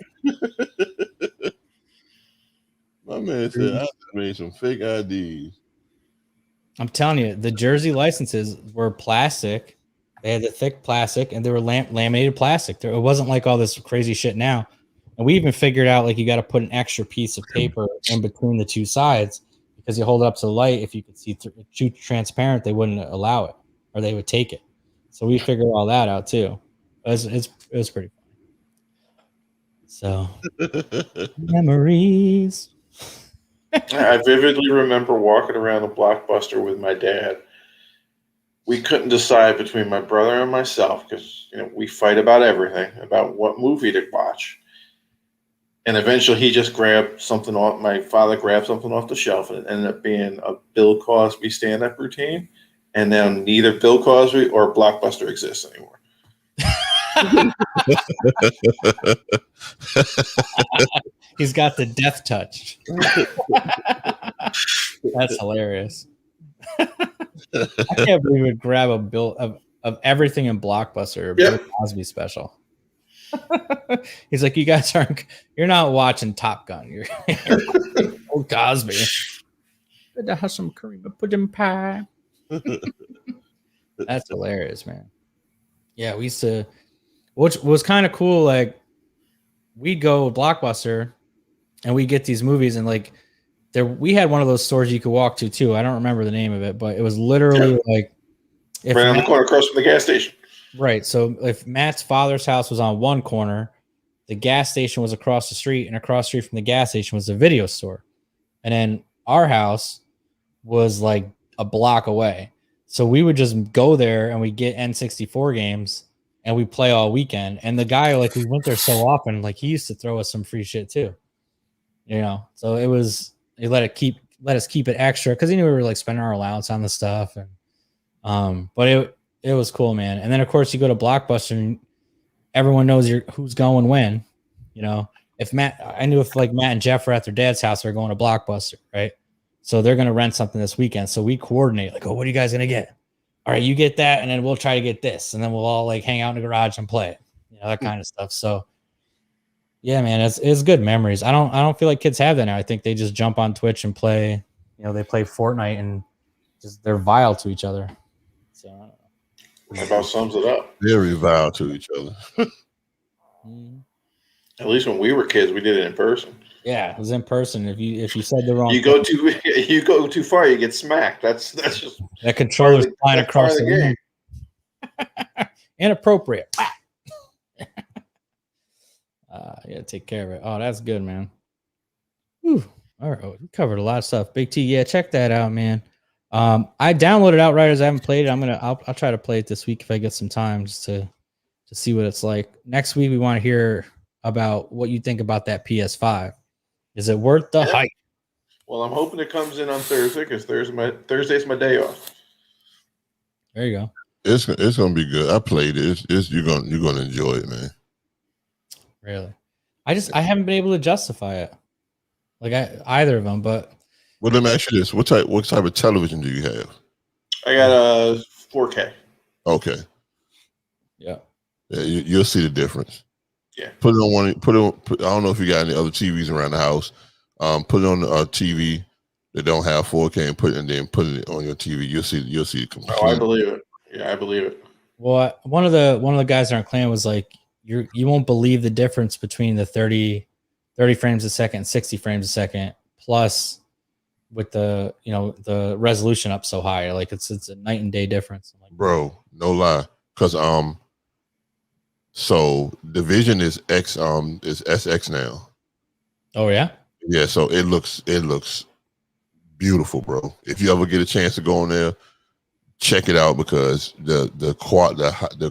My man said I just made some fake IDs. I'm telling you, the Jersey licenses were plastic. They had the thick plastic, and they were laminated plastic. It wasn't like all this crazy shit now, And we even figured out like you got to put an extra piece of paper in between the two sides because you hold it up to the light. If you could see through, too transparent, they wouldn't allow it or they would take it. So we figured all that out too. It was pretty funny. So memories. I vividly remember walking around the Blockbuster with my dad. We couldn't decide between my brother and myself because we fight about everything, about what movie to watch. And eventually, he just grabbed something off. My father grabbed something off the shelf, and it ended up being a Bill Cosby stand-up routine. And now neither Bill Cosby or Blockbuster exists anymore. He's got the death touch. That's hilarious. I can't believe we would grab a bill of everything in Blockbuster, Bill Cosby special. He's like, you guys you're not watching Top Gun. You're old Cosby. Could have some cream and pudding pie. That's hilarious, man. Yeah, we used to, which was kind of cool. Like, we'd go Blockbuster and we get these movies, and like, we had one of those stores you could walk to too. I don't remember the name of it, but it was literally like right on the corner across from the gas station. Right. So if Matt's father's house was on one corner, the gas station was across the street, and across the street from the gas station was a video store. And then our house was like a block away. So we would just go there and we get N64 games and we play all weekend. And the guy, like, we went there so often, like, he used to throw us some free shit too. So he let us keep it extra because he knew we were like spending our allowance on the stuff. And but it was cool, man. And then of course you go to Blockbuster and everyone knows who's going when. If Matt and Jeff are at their dad's house, they're going to Blockbuster, right? So they're going to rent something this weekend. So we coordinate, like, oh, what are you guys going to get? All right, you get that, and then we'll try to get this, and then we'll all like hang out in the garage and play it, that kind of stuff. So yeah, man, it's good memories. I don't feel like kids have that now. I think they just jump on Twitch and play. They play Fortnite and just they're vile to each other. So I don't know. That about sums it up. Very vile to each other. At least when we were kids, we did it in person. Yeah, it was in person. If you said the wrong, you go too far, you get smacked. That's just that controller's flying across the room. Inappropriate. Yeah, take care of it. Oh, that's good, man. Whew. All right, we covered a lot of stuff. Big T, yeah, check that out, man. I downloaded Outriders. I haven't played it. I'll try to play it this week if I get some time, just to see what it's like. Next week, we want to hear about what you think about that PS5. Is it worth the hype? Well, I'm hoping it comes in on Thursday because Thursday's my day off. There you go. It's gonna be good. I played it. You're gonna enjoy it, man. Really? I haven't been able to justify it, like either of them. But well, let me ask you this: what type of television do you have? I got a 4K. Okay. Yeah. Yeah, you'll see the difference. Yeah. Put it on one. I don't know if you got any other TVs around the house. Put it on a TV that don't have 4K and put it on your TV. You'll see it completely. Oh, I believe it. Yeah, I believe it. Well, one of the guys in our clan was like, you won't believe the difference between the 30 frames a second, 60 frames a second, plus with the the resolution up so high. Like it's a night and day difference. I'm like, bro, no lie, because so Division is SX now. Oh yeah. Yeah, so it looks beautiful, bro. If you ever get a chance to go on there, check it out because the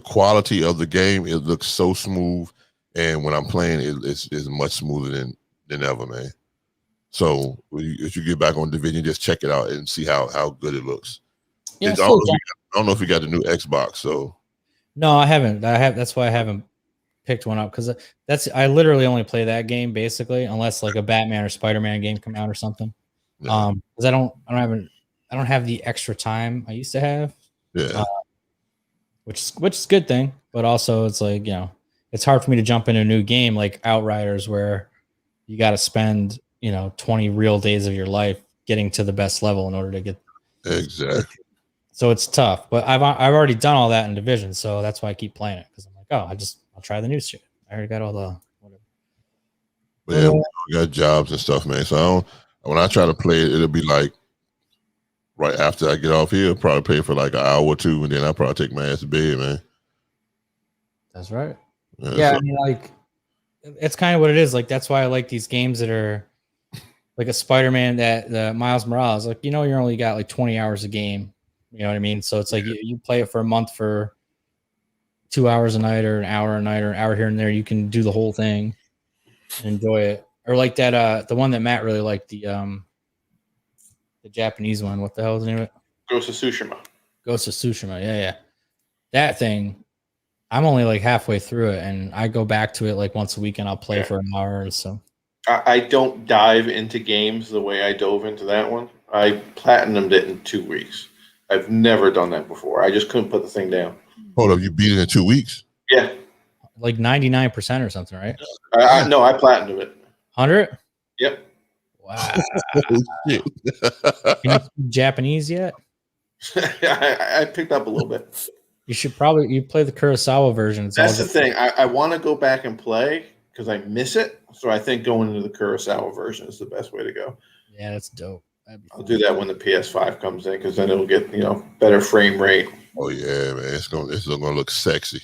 quality of the game, it looks so smooth, and when I'm playing, it's much smoother than ever, man. So if you get back on Division, just check it out and see how good it looks. Yeah, I don't know if you got the new Xbox, so. No, I haven't. That's why I haven't picked one up because I literally only play that game basically, unless like a Batman or Spider-Man game come out or something. Yeah. Because I don't have the extra time I used to have. Yeah. Which is a good thing, but also it's like it's hard for me to jump into a new game like Outriders where you got to spend 20 real days of your life getting to the best level in order to get. Exactly. So it's tough, but I've already done all that in Division, so that's why I keep playing it because I'm like, I'll try the new shit. I already got all the whatever. But yeah, we got jobs and stuff, man. So when I try to play it, it'll be like right after I get off here, I'll probably play for like an hour or two, and then I'll probably take my ass to bed, man. That's right. Yeah, I mean, like, it's kind of what it is. Like, that's why I like these games that are like a Spider-Man, that the Miles Morales. Like, you only got like 20 hours a game. You know what I mean? So it's like you play it for a month for 2 hours a night or an hour a night or an hour here and there. You can do the whole thing and enjoy it. Or like that, the one that Matt really liked, the Japanese one. What the hell is the name of it? Ghost of Tsushima. Ghost of Tsushima. Yeah. That thing, I'm only like halfway through it, and I go back to it like once a week, and I'll play for an hour or so. I don't dive into games the way I dove into that one. I platinumed it in 2 weeks. I've never done that before. I just couldn't put the thing down. Hold up, you beat it in 2 weeks? Yeah. Like 99% or something, right? No, I platinumed it. 100? Yep. Wow. Holy shit. Can you speak Japanese yet? I picked up a little bit. You should you play the Kurosawa version. That's the thing. I want to go back and play because I miss it. So I think going into the Kurosawa version is the best way to go. Yeah, that's dope. I'll do that when the PS5 comes in because then it'll get better frame rate. Oh yeah, man, it's gonna look sexy.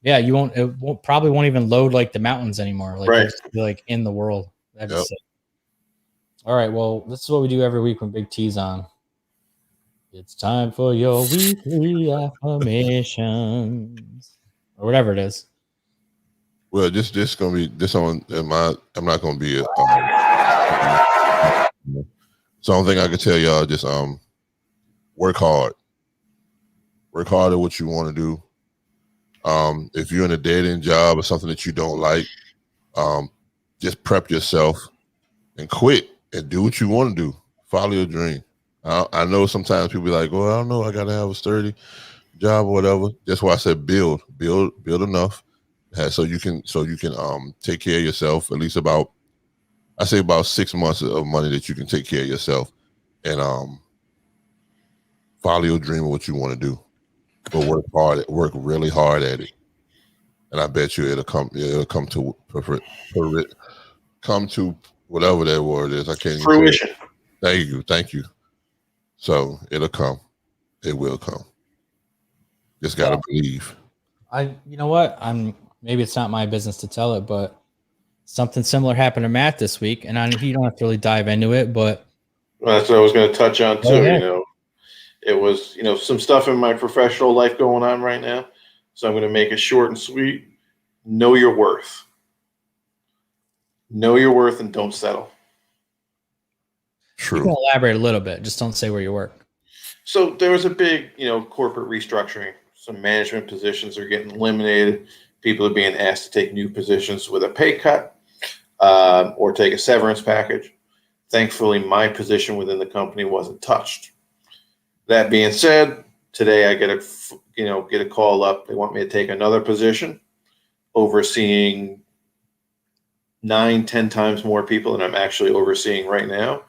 Yeah, it probably won't even load like the mountains anymore. Like, right. It'll just be like in the world. That'd be sick. All right, well, this is what we do every week when Big T's on. It's time for your weekly affirmations, or whatever it is. Well, this gonna be this on my. I'm not gonna be. So the only thing I can tell y'all, just work hard. Work hard at what you want to do. If you're in a dead end job or something that you don't like, just prep yourself and quit and do what you want to do. Follow your dream. I know sometimes people be like, well, I don't know, I gotta have a sturdy job or whatever. That's why I said build enough so you can take care of yourself, at least about 6 months of money that you can take care of yourself, and follow your dream of what you want to do. But work really hard at it. And I bet you it'll come to whatever that word is. I can't fruition. Thank you. So it'll come. It will come. Just gotta believe. You know what? Maybe it's not my business to tell it, but something similar happened to Matt this week, and you don't have to really dive into it, but that's what I was going to touch on too. Yeah. It was some stuff in my professional life going on right now, so I'm going to make it short and sweet. Know your worth. Know your worth, and don't settle. True. You can elaborate a little bit. Just don't say where you work. So there was a big, corporate restructuring. Some management positions are getting eliminated. People are being asked to take new positions with a pay cut or take a severance package. Thankfully, my position within the company wasn't touched. That being said, today I get a call up. They want me to take another position, overseeing 9-10 times more people than I'm actually overseeing right now.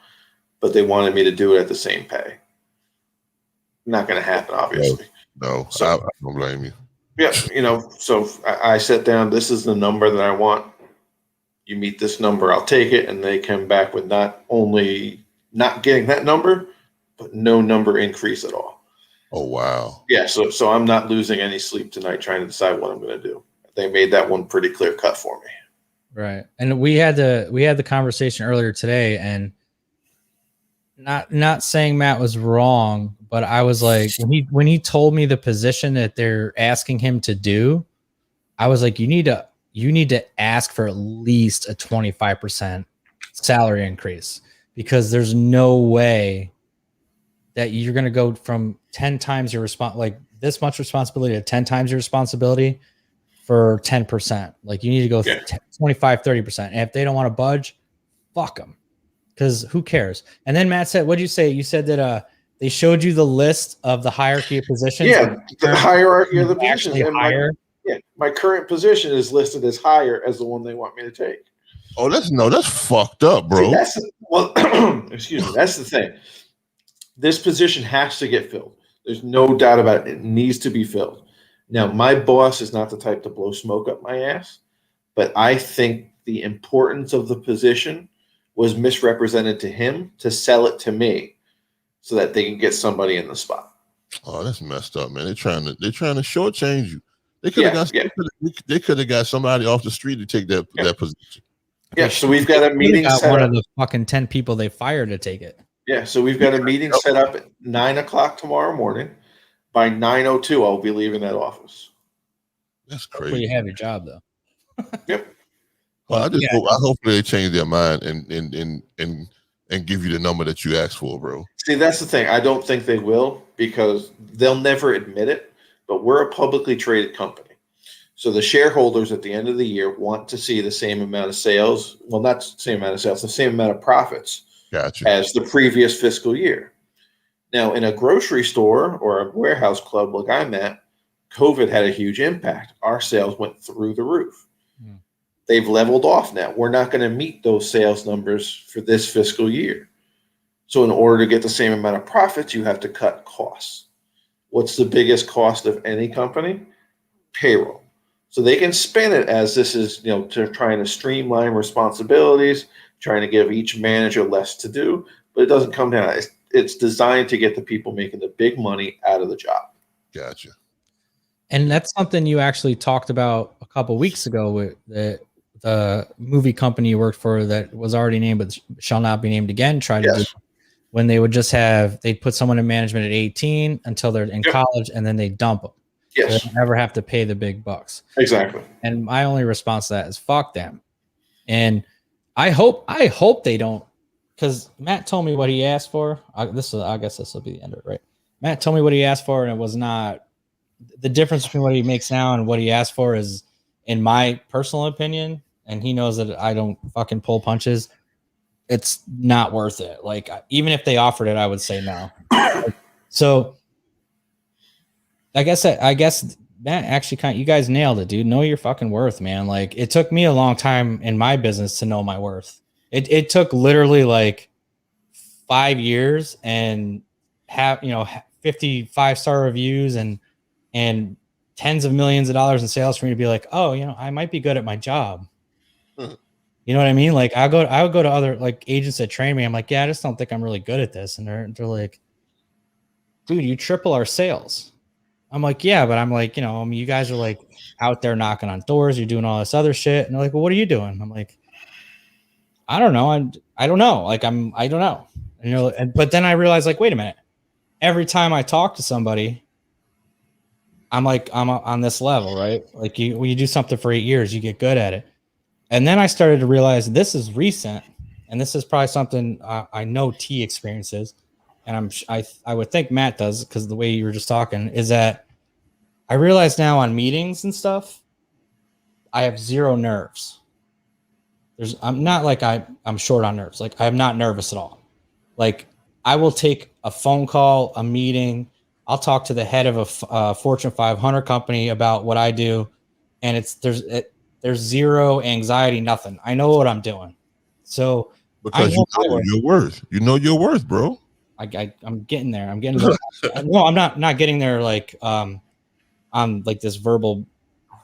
But they wanted me to do it at the same pay. Not going to happen, obviously. No, so, I don't blame you. Yeah, so I sat down. This is the number that I want. You meet this number, I'll take it. And they come back with not only not getting that number, but no number increase at all. Oh, wow. Yeah, so I'm not losing any sleep tonight trying to decide what I'm going to do. They made that one pretty clear cut for me. Right. And we had the conversation earlier today, and not saying Matt was wrong, but I was like, when he told me the position that they're asking him to do, I was like, you need to ask for at least a 25% salary increase, because there's no way that you're going to go from 10 times your this much responsibility to 10 times your responsibility for 10%. Like, you need to go 25, 30%. And if they don't want to budge, fuck them. Because who cares? And then Matt said, what'd you say? You said that they showed you the list of the hierarchy of positions. Yeah, the hierarchy of the positions. Higher. My current position is listed as higher as the one they want me to take. Oh, that's fucked up, bro. Excuse me. That's the thing. This position has to get filled. There's no doubt about it. It needs to be filled. Now, my boss is not the type to blow smoke up my ass, but I think the importance of the position was misrepresented to him to sell it to me so that they can get somebody in the spot. Oh, that's messed up, man. They're trying to shortchange you. They could have got somebody off the street to take that position. Yeah, so we've got a meeting set one up. of the fucking 10 people they fired to take it. Yeah, so we've got a meeting set up at 9:00 tomorrow morning. By 9:02, I'll be leaving that office. That's Hopefully crazy. you have your job though. Yep. Well, I hopefully they change their mind and give you the number that you asked for, bro. See, that's the thing. I don't think they will because they'll never admit it, but we're a publicly traded company. So the shareholders at the end of the year want to see the same amount of sales. Well, not the same amount of sales, the same amount of profits as the previous fiscal year. Now, in a grocery store or a warehouse club like I'm at, COVID had a huge impact. Our sales went through the roof. They've leveled off now. We're not going to meet those sales numbers for this fiscal year. So in order to get the same amount of profits, you have to cut costs. What's the biggest cost of any company? Payroll. So they can spin it as this is, to trying to streamline responsibilities, trying to give each manager less to do, but it doesn't come down. It's designed to get the people making the big money out of the job. Gotcha. And that's something you actually talked about a couple weeks ago with the movie company you worked for that was already named but shall not be named again. Tried to do when they would they'd put someone in management at 18 until they're in college and then they dump them. Yes. So they don't ever have to pay the big bucks. Exactly. And my only response to that is fuck them. And I hope they don't, because Matt told me what he asked for. I guess this will be the end of it, right? Matt told me what he asked for, and it was not the difference between what he makes now and what he asked for is, in my personal opinion, and he knows that I don't fucking pull punches. It's not worth it. Like, even if they offered it, I would say no. So I guess Matt actually you guys nailed it, dude. Know your fucking worth, man. Like, it took me a long time in my business to know my worth. It took literally like 5 years and 50 5-star reviews and tens of millions of dollars in sales for me to be like, oh, I might be good at my job. You know what I mean? Like, I would go to other like agents that train me. I'm like, yeah, I just don't think I'm really good at this. And they're like, dude, you triple our sales. I'm like, yeah, but I'm like, you guys are like out there knocking on doors. You're doing all this other shit. And they're like, well, what are you doing? I'm like, I don't know. I don't know. Like, I don't know. But then I realized, like, wait a minute. Every time I talk to somebody, I'm like, I'm on this level, right? Like, when you do something for 8 years, you get good at it. And then I started to realize this is recent, and this is probably something I know T experiences, and I would think Matt does because the way you were just talking is that I realize now on meetings and stuff, I have zero nerves. I'm not like I'm short on nerves. Like, I'm not nervous at all. Like, I will take a phone call, a meeting. I'll talk to the head of a Fortune 500 company about what I do, and there's zero anxiety, nothing. I know what I'm doing. So because you know your worth. You know your worth, bro. I'm getting there. I'm getting there. No, I'm not getting there like on like this verbal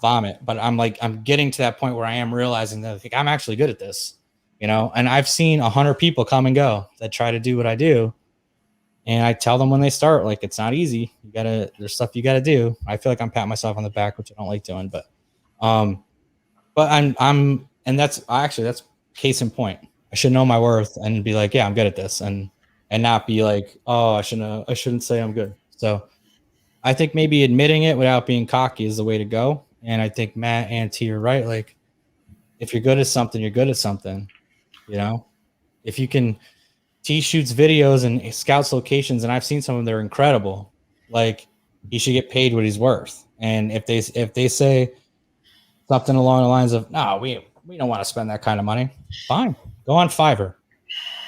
vomit, but I'm getting to that point where I am realizing that I'm actually good at this, and I've seen 100 people come and go that try to do what I do. And I tell them when they start, like, it's not easy. There's stuff you gotta do. I feel like I'm patting myself on the back, which I don't like doing, but and that's case in point. I should know my worth and be like, yeah, I'm good at this, and not be like, oh, I shouldn't say I'm good. So I think maybe admitting it without being cocky is the way to go. And I think Matt and T are right. Like, if you're good at something, you're good at something. If you can, T shoots videos and scouts locations, and I've seen some of them. They're incredible. Like, he should get paid what he's worth. And if they say something along the lines of, no, we don't want to spend that kind of money, fine, go on Fiverr.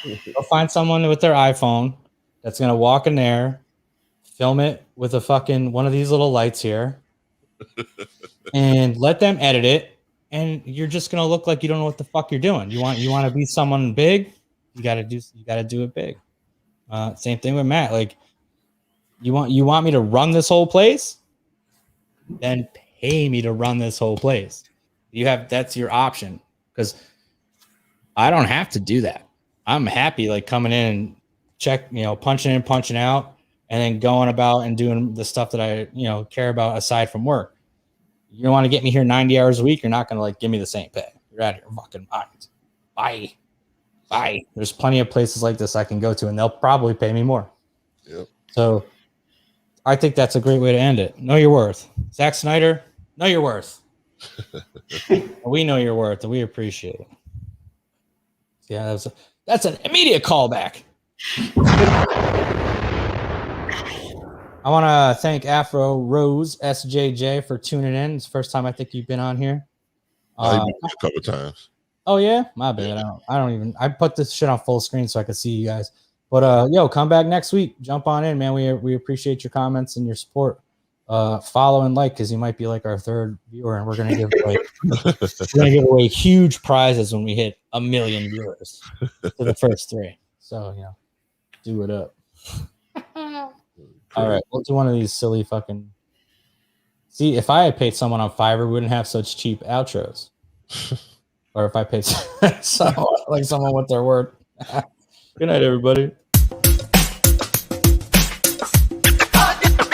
Go find someone with their iPhone that's going to walk in there, film it with a fucking one of these little lights here, and let them edit it. And you're just going to look like you don't know what the fuck you're doing. You want to be someone big, you got to do it big. Same thing with Matt. Like, you want me to run this whole place? Then pay me to run this whole place. That's your option. because I don't have to do that. I'm happy like coming in and punching in, punching out, and then going about and doing the stuff that I, care about aside from work. You want to get me here 90 hours a week, you're not going to like give me the same pay. You're out of your fucking mind. Bye. There's plenty of places like this I can go to, and they'll probably pay me more. Yep. So I think that's a great way to end it. Know your worth. Zack Snyder, know your worth. We know your worth, and we appreciate it. Yeah, that's an immediate callback. I want to thank Afro Rose SJJ for tuning in. It's the first time I think you've been on here. I've been a couple of times. Oh yeah, my bad. Yeah. I put this shit on full screen so I could see you guys. But come back next week. Jump on in, man. We appreciate your comments and your support. Follow and like, because you might be like our third viewer, and we're gonna give away huge prizes when we hit 1 million viewers for the first 3. So do it up. All right, we'll do one of these silly fucking. See, if I had paid someone on Fiverr, we wouldn't have such cheap outros. Or if I paid someone with their word. Good night, everybody.